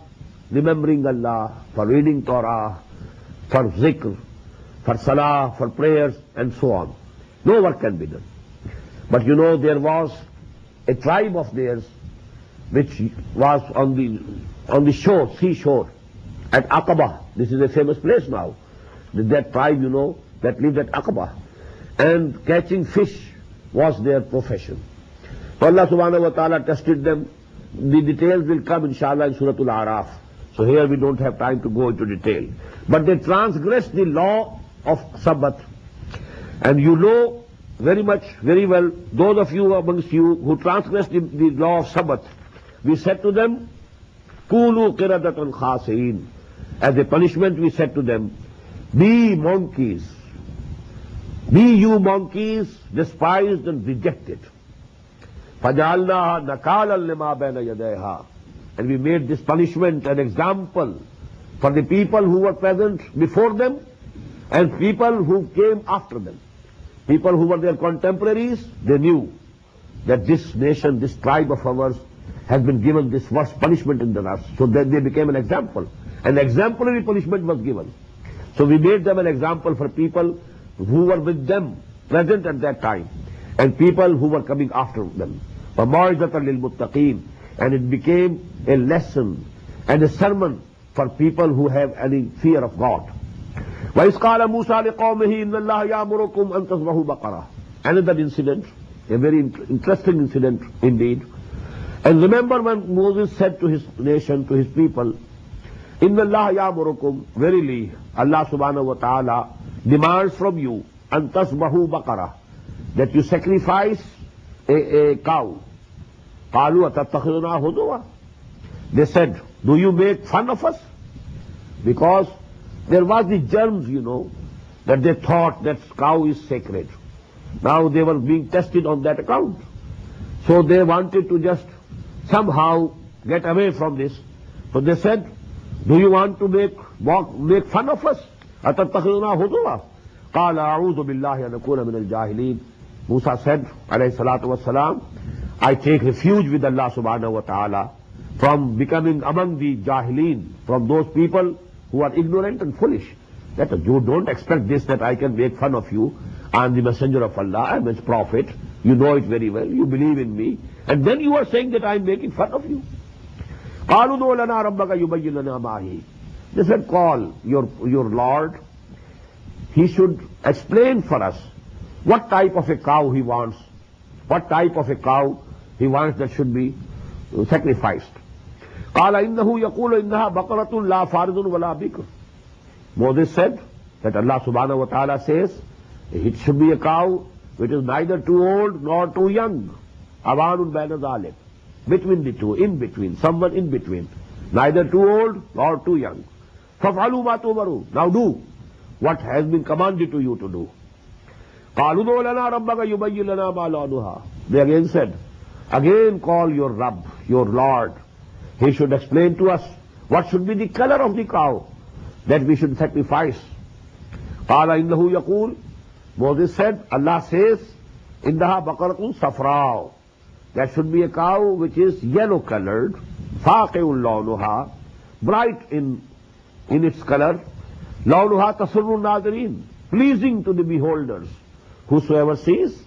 remembering Allah, for reading Torah, for zikr, for salah, for prayers, and so on. No work can be done. But you know, there was a tribe of theirs which was on the shore, seashore, at Aqaba. This is a famous place now. That tribe, you know, that lived at Aqaba. And catching fish was their profession. So Allah subhanahu wa ta'ala tested them. The details will come inshallah in Surah Al-A'raf. So here we don't have time to go into detail. But they transgressed the law of Sabbath. And you know very much, very well, those of you amongst you who transgressed the law of Sabbath, we said to them, Kulu qiradatan khasi'in. As a punishment we said to them, be monkeys. Be you monkeys, despised and rejected. فَجَعَلْنَاهَا نَكَالًا لِمَا بَيْنَ يَدَيْهَا. And we made this punishment an example for the people who were present before them and people who came after them. People who were their contemporaries, they knew that this nation, this tribe of ours has been given this worst punishment in the earth. So then they became an example. An exemplary punishment was given. So we made them an example for people who were with them, present at that time, and people who were coming after them. وَمَوْعِظَةً لِلْمُتَّقِينَ. And it became a lesson and a sermon for people who have any fear of God. وَإِذْ قَالَ مُوسَى لِقَوْمِهِ إِنَّ اللَّهَ يَأْمُرُكُمْ أَن تَذْبَحُوا بَقَرَةً. Another incident, a very interesting incident indeed. And remember when Moses said to his nation, to his people, إِنَّ اللَّهَ يَأْمُرُكُمْ, verily Allah subhanahu wa ta'ala demands from you أَن تَذْبَحُوا بَقَرَةً, that you sacrifice a cow. قَالُوا أَتَتَّخِذُنَا هُزُوًا. They said, do you make fun of us? Because there was the germs, you know, that they thought that cow is sacred. Now they were being tested on that account. So they wanted to just somehow get away from this. So they said, do you want to make fun of us? أَتَتَّخِذُنَا هُزُوًا. قَالَ أَعُوذُ بِاللَّهِ أَنْ أَكُونَ مِنَ الْجَاهِلِينَ. Musa said, alayhi salatu wassalam, I take refuge with Allah subhanahu wa ta'ala from becoming among the Jahilin, from those people who are ignorant and foolish. That you don't expect this, that I can make fun of you. I am the messenger of Allah, I am his prophet. You know it very well, you believe in me. And then you are saying that I am making fun of you. قَالُوا دُعُ لَنَا رَبَّكَ يُبَيِّنْ لَنَا مَا هِيَ. They said, call your Lord. He should explain for us what type of a cow he wants. What type of a cow he wants that should be sacrificed. قَالَ إِنَّهُ يَقُولُ إِنَّهَا بَقَرَةٌ لَا فَارِضٌ وَلَا بِكْرٌ. Moses said that Allah subhanahu wa ta'ala says it should be a cow which is neither too old nor too young. أَوَانٌ بَيْنَ ذَلِكَ. Between the two, in between, someone in between. Neither too old nor too young. فَفْعَلُوا مَا تُؤْمَرُونَ. Now do what has been commanded to you to do. قَالُوا دُعُ لَنَا رَبَّكَ يُبَيِّنْ لَنَا مَا لَوْنُهَا. They again said, again call your Rabb, your Lord. He should explain to us what should be the color of the cow that we should sacrifice. قَالَ إِنَّهُ يَقُولُ. Moses said, Allah says, إِنَّهَا بَقَرَةٌ صَفْرَاءٌ. That should be a cow which is yellow colored, فَاقِعٌ لَوْنُهَا, bright in its color, لَوْنُهَا تَسُرُّ النَّاظِرِينَ, pleasing to the beholders. Whosoever sees,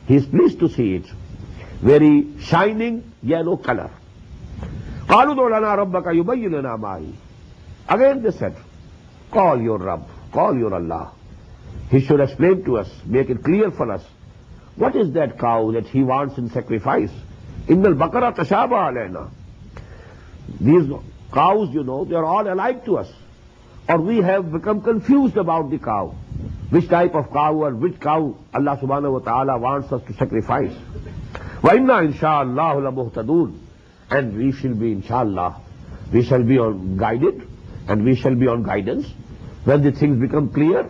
he is pleased to see it. Very shining yellow color. قَالُوا دُعُ لَنَا رَبَّكَ يُبَيِّنْ لَنَا مَا هِيَ. Again they said, call your Rabb, call your Allah. He should explain to us, make it clear for us, what is that cow that he wants in sacrifice? إِنَّ الْبَقَرَ تَشَابَهَ عَلَيْنَا. These cows, you know, they are all alike to us. Or we have become confused about the cow. Which type of cow or which cow Allah subhanahu wa ta'ala wants us to sacrifice. وَإِنَّا إِنشَاءَ اللَّهُ لَمُهْتَدُونَ. And we shall be, inshallah, We shall be on guided and we shall be on guidance. When the things become clear,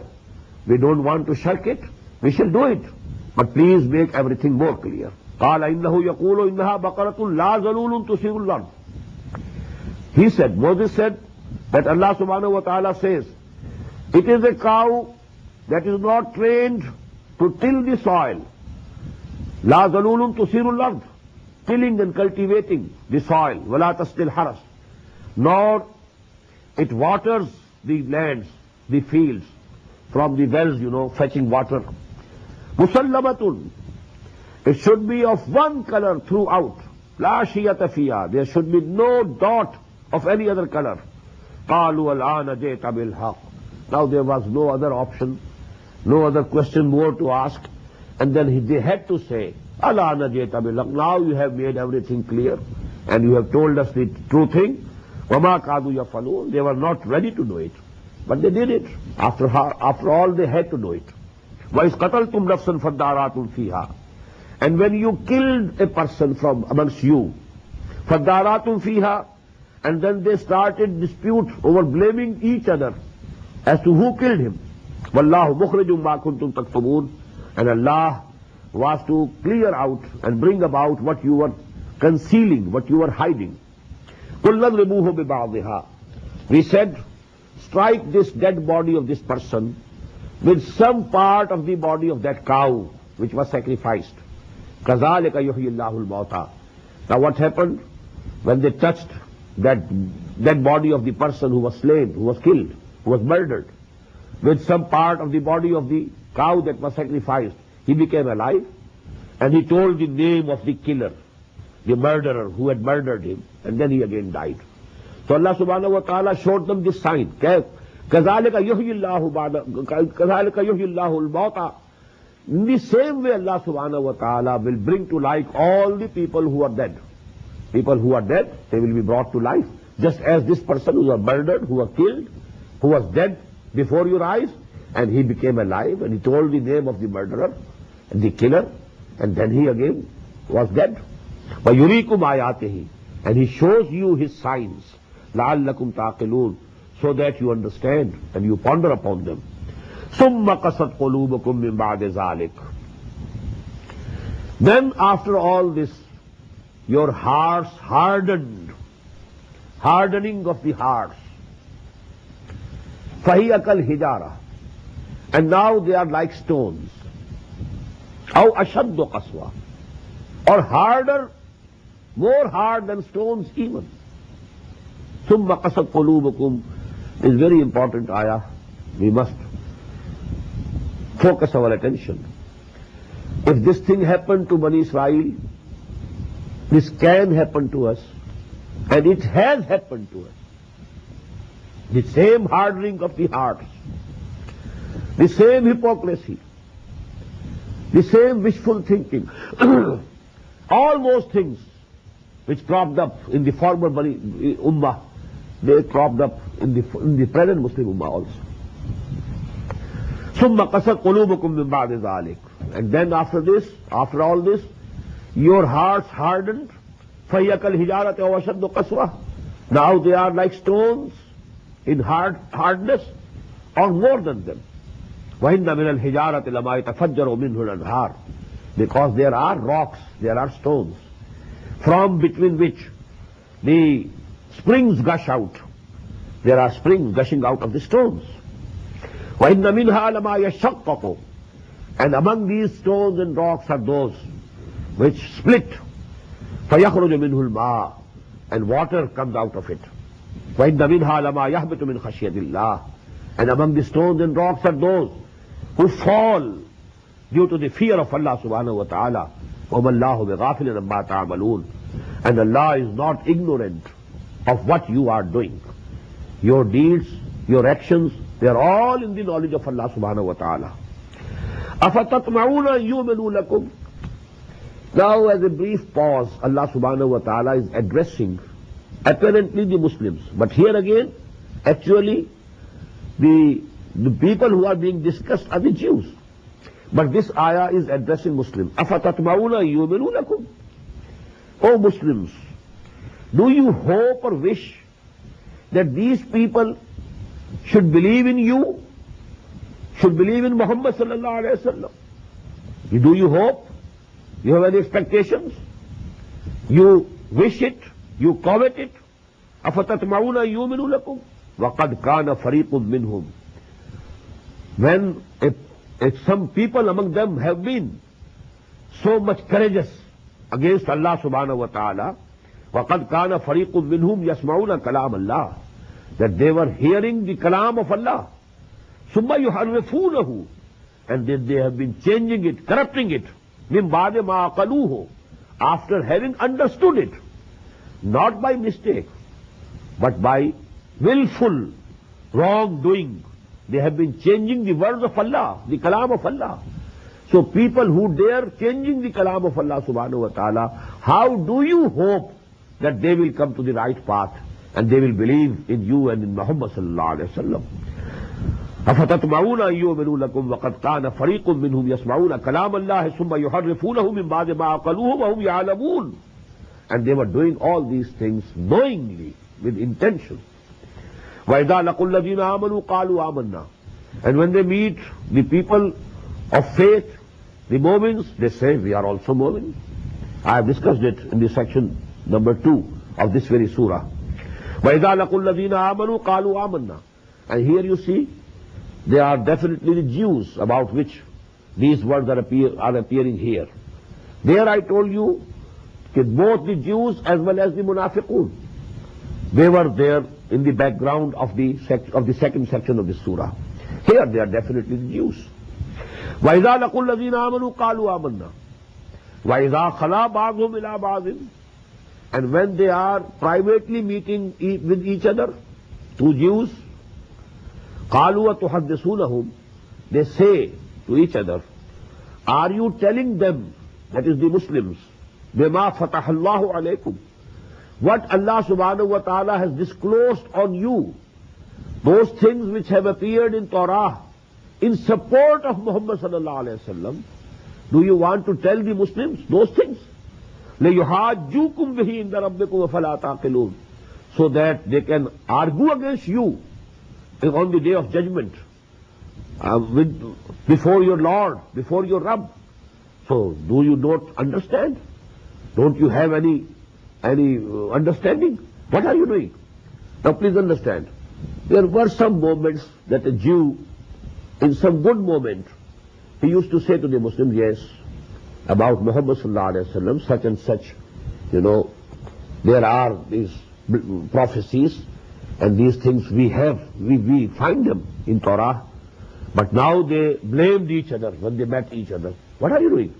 we don't want to shirk it, we shall do it. But please make everything more clear. قال إنه يقول إنها بقرة لا ذلول تثير الأرض. He said, Moses said that Allah subhanahu wa ta'ala says, it is a cow that is not trained to till the soil. لا ذلول تثير الأرض, tilling and cultivating the soil. ولا تسقي الحرث, nor it waters the lands, the fields, from the wells, fetching water. Musallamatun, it should be of one color throughout. La shiyata fiha, there should be no dot of any other color. Qalu al-ana jayta bil haqq. Now there was no other option, no other question more to ask. And then they had to say, al-ana jayta bil haqq. Now you have made everything clear and you have told us the true thing. Wama kadu yafalun, they were not ready to do it. But they did it. After all, they had to do it. وَإِذْ قَتَلْتُمْ نَفْسًا فَادَّارَأْتُمْ فِيهَا. And when you killed a person from amongst you, فَادَّارَأْتُمْ فِيهَا, and then they started dispute over blaming each other as to who killed him. وَاللَّهُ مُخْرِجٌ مَا كُنْتُمْ تَكْتُمُونَ. And Allah was to clear out and bring about what you were concealing, what you were hiding. قُلْ نَضْرِبُوهُ بِبَعْضِهَا. We said, strike this dead body of this person with some part of the body of that cow which was sacrificed. كَذَلِكَ يُحْيِي اللَّهُ الْمَوْتَى. Now what happened? When they touched that dead body of the person who was slain, who was killed, who was murdered, with some part of the body of the cow that was sacrificed, he became alive, and he told the name of the killer, the murderer who had murdered him, and then he again died. So Allah subhanahu wa ta'ala showed them this sign. كَذَلِكَ يُحْيِي اللَّهُ الْمَوْتَى. In the same way Allah subhanahu wa ta'ala will bring to life all the people who are dead. People who are dead, they will be brought to life. Just as this person who was murdered, who was killed, who was dead before your eyes, and he became alive, and he told the name of the murderer, and the killer, and then he again was dead. وَيُرِيكُمْ آيَاتِهِ. And he shows you his signs. لَعَلَّكُمْ تَعْقِلُونَ, so that you understand and you ponder upon them. ثُمَّ قَسَتْ قُلُوبُكُمْ مِنْ بَعْدِ ذَلِكَ. Then after all this, your hearts hardened, hardening of the hearts. فَهِيَ كَالْحِجَارَةِ. And now they are like stones. أَوْ أَشَدُّ قَسْوَةً. Or harder, more hard than stones even. ثُمَّ قَسَتْ قُلُوبُكُمْ is very important ayah. We must focus our attention. If this thing happened to Bani Israel, this can happen to us, and it has happened to us. The same hardening of the hearts, the same hypocrisy, the same wishful thinking, all those things which cropped up in the former Bani Ummah, they cropped up in the present Muslim Ummah also. ثُمَّ قَسَتْ قُلُوبُكُمْ مِنْ بَعْدِ ذَلِكَ. And then after this, after all this, your hearts hardened. فَهِيَ كَالْحِجَارَةِ وَأَشَدُّ قَسْوَةً. Now they are like stones in hardness, or more than them. وَإِنَّ مِنَ الْحِجَارَةِ لَمَا يَتَفَجَّرُ مِنْهُ الْأَنْهَارُ. Because there are rocks, there are stones, from between which the springs gush out. There are springs gushing out of the stones. وَإِنَّ مِنْهَا لَمَا يَشَّقَّقُ. And among these stones and rocks are those which split. فَيَخْرُجُ مِنْهُ الْمَاءُ. And water comes out of it. وَإِنَّ مِنْهَا لَمَا يَهْبِطُ مِنْ خَشْيَةِ اللَّهِ. And among the stones and rocks are those who fall due to the fear of Allah subhanahu wa ta'ala. وَمَا اللَّهُ بِغَافِلٍ عَمَّا تَعْمَلُونَ. And Allah is not ignorant of what you are doing. Your deeds, your actions, they are all in the knowledge of Allah subhanahu wa ta'ala. أَفَتَطْمَعُونَ يُؤْمِنُوا لَكُمْ. Now as a brief pause, Allah subhanahu wa ta'ala is addressing apparently the Muslims. But here again, actually, the people who are being discussed are the Jews. But this ayah is addressing Muslims. أَفَتَطْمَعُونَ يُؤْمِنُوا لَكُمْ. O Muslims, do you hope or wish that these people should believe in you, should believe in Muhammad sallallahu alayhi wa sallam? Do you hope? You have any expectations? You wish it? You covet it? أَفَتَطْمَعُونَ أَن يُؤْمِنُوا لَكُمْ وَقَدْ كَانَ فَرِيقٌ مِّنْهُمْ. When some people among them have been so much courageous against Allah subhanahu wa ta'ala, وَقَدْ كَانَ فَرِيقٌ مِّنْهُمْ يَسْمَعُونَ كَلَامَ اللَّهِ, that they were hearing the kalam of Allah. ثُمَّ يُحَرِّفُونَهُ, and then they have been changing it, corrupting it, مِنْ بَعْدِ مَا عَقَلُوهُ, after having understood it, not by mistake, but by willful wrongdoing. They have been changing the words of Allah, the kalam of Allah. So people who dare changing the kalam of Allah subhanahu wa ta'ala, how do you hope that they will come to the right path and they will believe in you and in Muhammad sallallahu alayhi wa sallam? أَفَتَطْمَعُونَ أَن يُؤْمِنُوا لَكُمْ وَقَدْ كَانَ فَرِيقٌ مِّنْهُمْ يَسْمَعُونَ كَلَامَ اللَّهِ ثُمَّ يُحَرِّفُونَهُ مِنْ بَعْدِ مَا عَقَلُوهُ وَهُمْ يَعْلَمُونَ. And they were doing all these things knowingly, with intention. وَإِذَا لَقُوا الَّذِينَ آمَنُوا قَالُوا آمَنَّا. And when they meet the people of faith, the Mu'mins, they say, we are also Mu'min. I have discussed it in the section number 2 of this very surah. وَإِذَا لَقُوا الَّذِينَ آمَنُوا قَالُوا آمَنَّا. And here you see, they are definitely the Jews about which these words are appearing here. There I told you that both the Jews as well as the Munafiqun, they were there in the background of the second section of the surah. Here they are definitely the Jews. وَإِذَا لَقُوا الَّذِينَ آمَنُوا قَالُوا آمَنَّا وَإِذَا خَلَا بَعْضُهُمْ إِلَىٰ بَعْضٍ. And when they are privately meeting with each other, two Jews, قَالُوا وَتُحَدِّثُونَهُمْ, they say to each other, are you telling them, that is the Muslims, بِمَا فَتَحَ اللَّهُ عَلَيْكُمْ, what Allah subhanahu wa ta'ala has disclosed on you, those things which have appeared in Torah in support of Muhammad sallallahu alayhi wa sallam, do you want to tell the Muslims those things? لَيُحَاجُّوكُمْ بِهِ عِنْدَ رَبِّكُمْ وَفَلَا تَعْقِلُونَ, so that they can argue against you on the day of judgment, before your Lord, before your Rabb. So do you not understand? Don't you have any understanding? What are you doing? Now please understand, there were some moments that a Jew, in some good moment, he used to say to the Muslims, yes, about Muhammad sallallahu alayhi wa sallam, such and such, there are these prophecies, and these things we find them in Torah. But now they blamed each other when they met each other. What are you doing?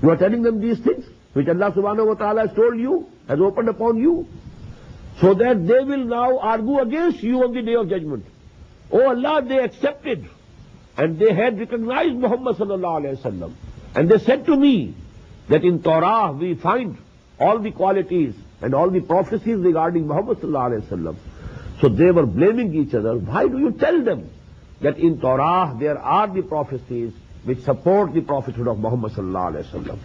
You are telling them these things which Allah subhanahu wa ta'ala has told you, has opened upon you, so that they will now argue against you on the day of judgment. Oh Allah, they accepted, and they had recognized Muhammad sallallahu alayhi wa sallam. And they said to me that in Torah we find all the qualities and all the prophecies regarding Muhammad sallallahu alayhi wa sallam. So they were blaming each other. Why do you tell them that in Torah there are the prophecies which support the prophethood of Muhammad sallallahu alayhi wa sallam?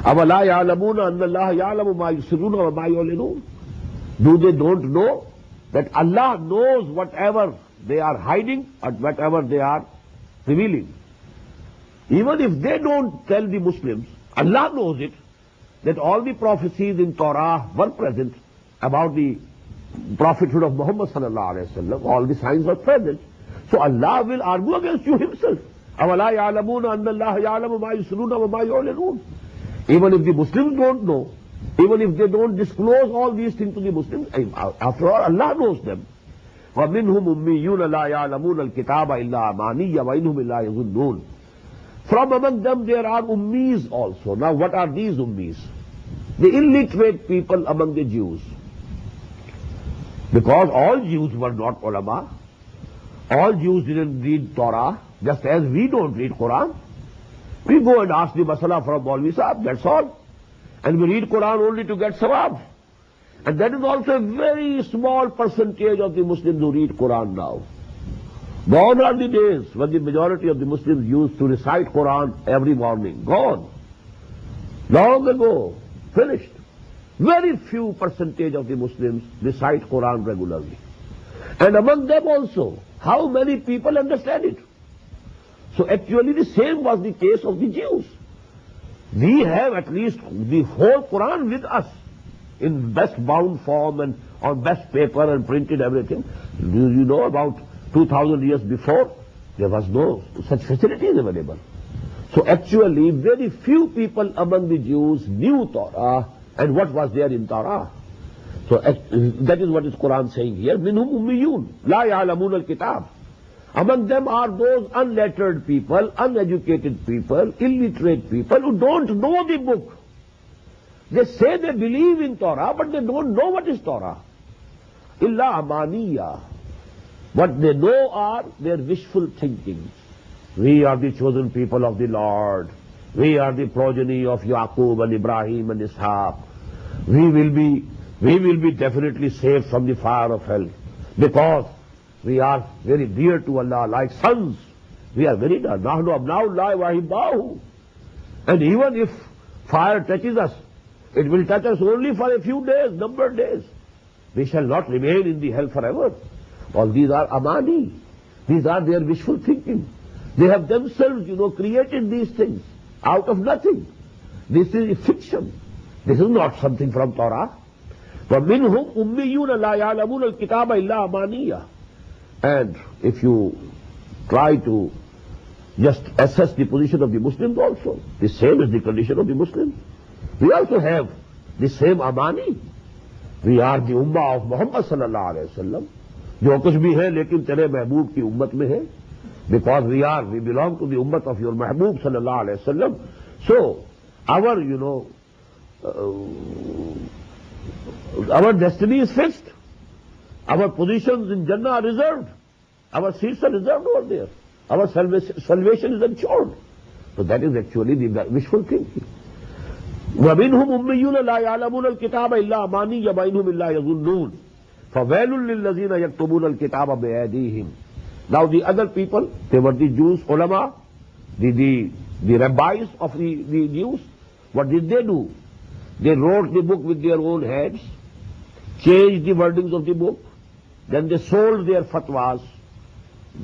أَوَلَا يَعْلَمُونَ أَنَّ اللَّهَ يَعْلَمُ مَا يُسِرُّونَ وَمَا يُعْلِنُونَ. Do they don't know that Allah knows whatever they are hiding or whatever they are revealing? Even if they don't tell the Muslims, Allah knows it, that all the prophecies in Torah were present about the prophethood of Muhammad sallallahu alayhi wa sallam, all the signs were present. So Allah will argue against you himself. أَوَلَا يَعْلَمُونَ أَنَّ اللَّهَ يَعْلَمُ مَا يُسِرُّونَ وَمَا يُعْلِنُونَ. Even if the Muslims don't know, even if they don't disclose all these things to the Muslims, after all, Allah knows them. وَمِنْهُمْ أُمِّيُّونَ لَا يَعْلَمُونَ الْكِتَابَ إِلَّا أَمَانِيَّ وَإِنْهُمْ إِلَّا يَظُنُّونَ. From among them there are ummis also. Now what are these ummis? The illiterate people among the Jews. Because all Jews were not ulama. All Jews didn't read Torah, just as we don't read Quran. We go and ask the masala from Maulvi Sahib, that's all. And we read Quran only to get sawab. And that is also a very small percentage of the Muslims who read Quran now. Gone are the days when the majority of the Muslims used to recite Quran every morning. Gone. Long ago. Finished. Very few percentage of the Muslims recite Quran regularly. And among them also, how many people understand it? So actually the same was the case of the Jews. We have at least the whole Quran with us in best bound form and on best paper and printed everything. Do you know about 2000 years before, there was no such facilities available. So actually very few people among the Jews knew Torah and what was there in Torah. So that is what is Quran saying here. Minhum ummiyun, la ya'lamun al-kitab. Among them are those unlettered people, uneducated people, illiterate people who don't know the book. They say they believe in Torah, but they don't know what is Torah. Illa amaniya. What they know are their wishful thinkings. We are the chosen people of the Lord. We are the progeny of Yaqub and Ibrahim and Ishaq. We will be definitely saved from the fire of hell because we are very dear to Allah, like sons. We are very dear. Nahnu abnaullahi wa ahibbahu. And even if fire touches us, it will touch us only for a few days, numbered days. We shall not remain in the hell forever. All these are amani. These are their wishful thinking. They have themselves, created these things out of nothing. This is a fiction. This is not something from Torah. وَمِنْهُمْ أُمِّيُّونَ لَا يَعْلَمُونَ الْكِتَابَ إِلَّا أَمَانِيَّ. And if you try to just assess the position of the Muslims also, the same is the condition of the Muslims. We also have the same amani. We are the ummah of Muhammad sallallahu alayhi wa sallam. जो कुछ भी है लेकिन तेरे महबूब की उम्मत में है, because we belong to the ummah of your Mehboob sallallahu alayhi wa sallam. So our our destiny is fixed. Our positions in Jannah are reserved. Our seats are reserved over there. Our salvation is ensured. So that is actually the wishful thinking. وَمِنْهُمْ أُمِّيُّونَ لَا يَعْلَمُونَ الْكِتَابَ إِلَّا أَمَانِيَّ وَإِنْهُمْ إِلَّا يَظُنُّونَ فَوَيْلٌ لِلَّذِينَ يَكْتُبُونَ الْكِتَابَ بِأَيْدِيهِمْ. Now the other people, they were the Jews, ulama, the rabbis of the Jews. What did they do? They wrote the book with their own hands, changed the wordings of the book, then they sold their fatwas,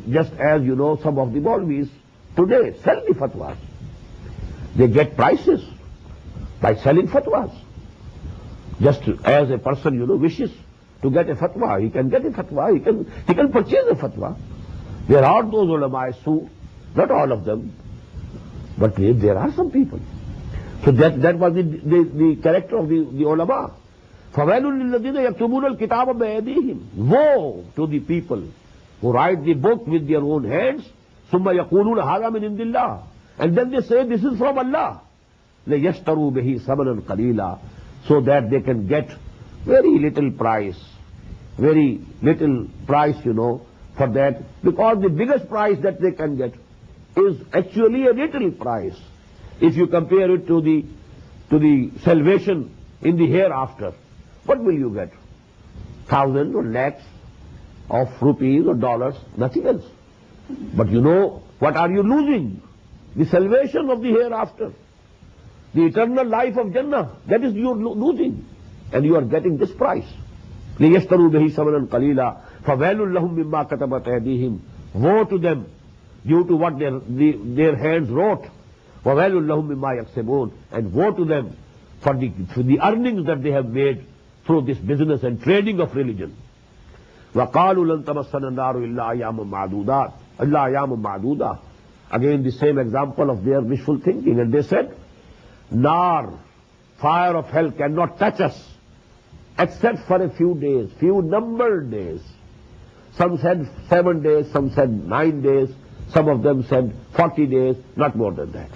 just as some of the Maulvis today sell the fatwas. They get prices by selling fatwas. Just as a person, wishes to get a fatwa, he can get a fatwa, he can purchase a fatwa. There are those ulama who, not all of them, but there are some people. So that was the character of the ulama. فَوَيْلٌ لِلَّذِينَ يَكْتُبُونَ الْكِتَابَ بِأَيْدِيهِمْ. Woe to the people who write the book with their own hands. ثُمَّ يَقُولُونَ هَذَا مِنْ عِنْدِ اللَّهِ. And then they say this is from Allah. لَيَشْتَرُوا بِهِ ثَمَنًا قَلِيلًا. So that they can get very little price. Very little price, for that. Because the biggest price that they can get is actually a little price. If you compare it to the salvation in the hereafter, what will you get? Thousands or lakhs of rupees or dollars, nothing else. But what are you losing? The salvation of the hereafter. The eternal life of Jannah, that is you are losing. And you are getting this price. لِيَشْتَرُوا بِهِ ثَمَنًا قَلِيلًا فَوَيْلٌ لَهُمْ مِمَّا كَتَبَتْ أَيْدِيهِمْ. Woe to them due to what their hands wrote. وَوَيْلٌ لَهُمْ مِمَّا يَكْسِبُونَ. And woe to them for the earnings that they have made through this business and trading of religion. وَقَالُوا لَن تَمَسَّنَا النَّارُ إِلَّا أَيَّامٌ مَعْدُودَةٌ. Again the same example of their wishful thinking. And they said, Nar, fire of hell, cannot touch us except for a few days, few numbered days. Some said 7 days, some said 9 days, some of them said 40 days, not more than that.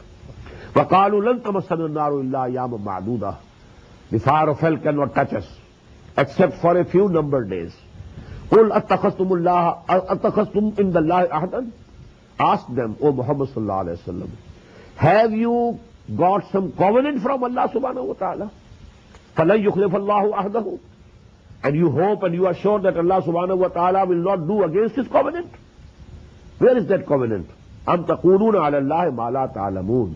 وَقَالُوا لَن تَمَسَّنَا النَّارُ إِلَّا أَيَّامٌ مَعْدُودَةٌ. The fire of hell cannot touch us except for a few numbered days. قُلْ أَتَّخَذْتُمْ عِنْدَ اللَّهِ أَحْدًا. Ask them, O Muhammad sallallahu alayhi wa sallam, have you got some covenant from Allah subhanahu wa ta'ala? فَلَنْ يُخْلِفَ اللَّهُ أَحْدَهُ. And you hope and you are sure that Allah subhanahu wa ta'ala will not do against his covenant? Where is that covenant? أَمْ تَقُولُونَ عَلَى اللَّهِ مَا لَا تَعْلَمُونَ.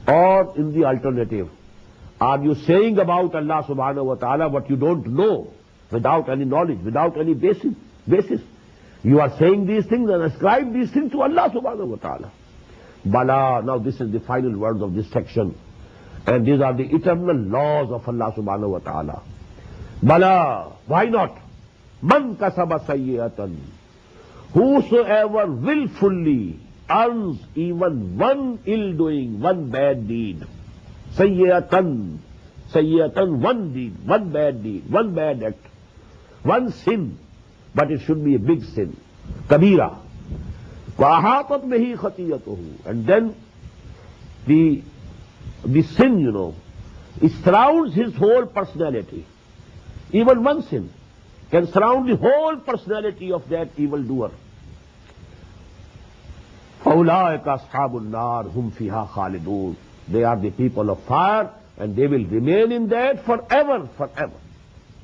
Or in the alternative, Are you saying about Allah subhanahu wa ta'ala what you don't know, without any knowledge, without any basis? You are saying these things and ascribe these things to Allah subhanahu wa ta'ala. Bala, now this is the final words of this section. And these are the eternal laws of Allah subhanahu wa ta'ala. Bala, why not? Man kasaba sayyatan. Whosoever willfully earns even one ill doing, one bad deed. Sayyatan, one deed, one bad deed, one bad act, one sin, but it should be a big sin. Kabira. وَأَحَاطَتْ بِهِ خَطِيَّتُهُ. And then the sin, it surrounds his whole personality. Even one sin can surround the whole personality of that evildoer. فَأُولَٰئِكَ أَصْحَابُ النَّارِ هُمْ فِيهَا خَالِدُونَ. They are the people of fire, and they will remain in that forever, forever.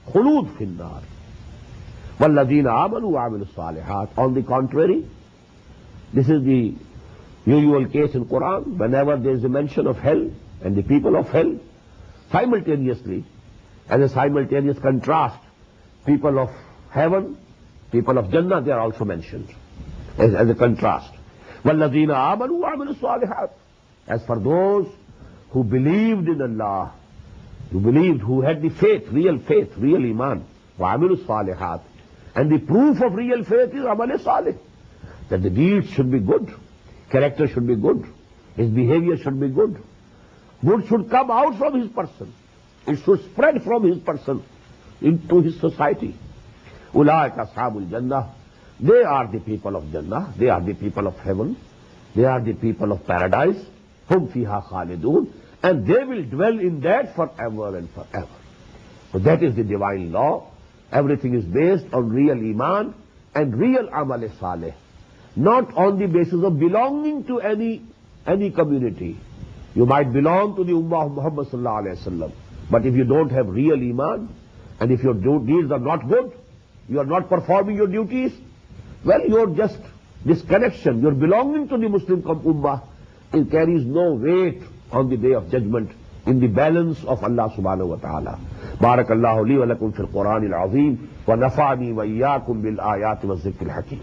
خُلُودٌ فِي النَّارِ. وَالَّذِينَ آمَنُوا وَعَمِلُوا الصَّالِحَاتِ. On the contrary, this is the usual case in Quran. Whenever there is a mention of hell and the people of hell, simultaneously, as a simultaneous contrast, people of heaven, people of Jannah, they are also mentioned as a contrast. وَالَّذِينَ آمَنُوا وَعَمِلُوا الصَّالِحَاتِ. As for those who believed in Allah, who had the faith, real iman, وَعَمِلُوا الصَّالِحَاتِ. And the proof of real faith is amal salih, that the deeds should be good, character should be good, his behavior should be good. Good should come out from his person. It should spread from his person into his society. Ulaika ashabul Jannah. They are the people of Jannah. They are the people of heaven. They are the people of paradise. Hum fiha khalidun. And they will dwell in that forever and forever. So that is the divine law. Everything is based on real iman and real amal saleh. Not on the basis of belonging to any community. You might belong to the Ummah of Muhammad sallallahu alayhi wa sallam. But if you don't have real iman, and if your deeds are not good, you are not performing your duties, well, you're just disconnection. Your belonging to the Muslim Ummah, it carries no weight on the day of judgment in the balance of Allah subhanahu wa ta'ala. Barakallahu li wa lakum fil Quran al-azim wa nafa'ani wa iyyakum bil ayati wa zikr al-hakim.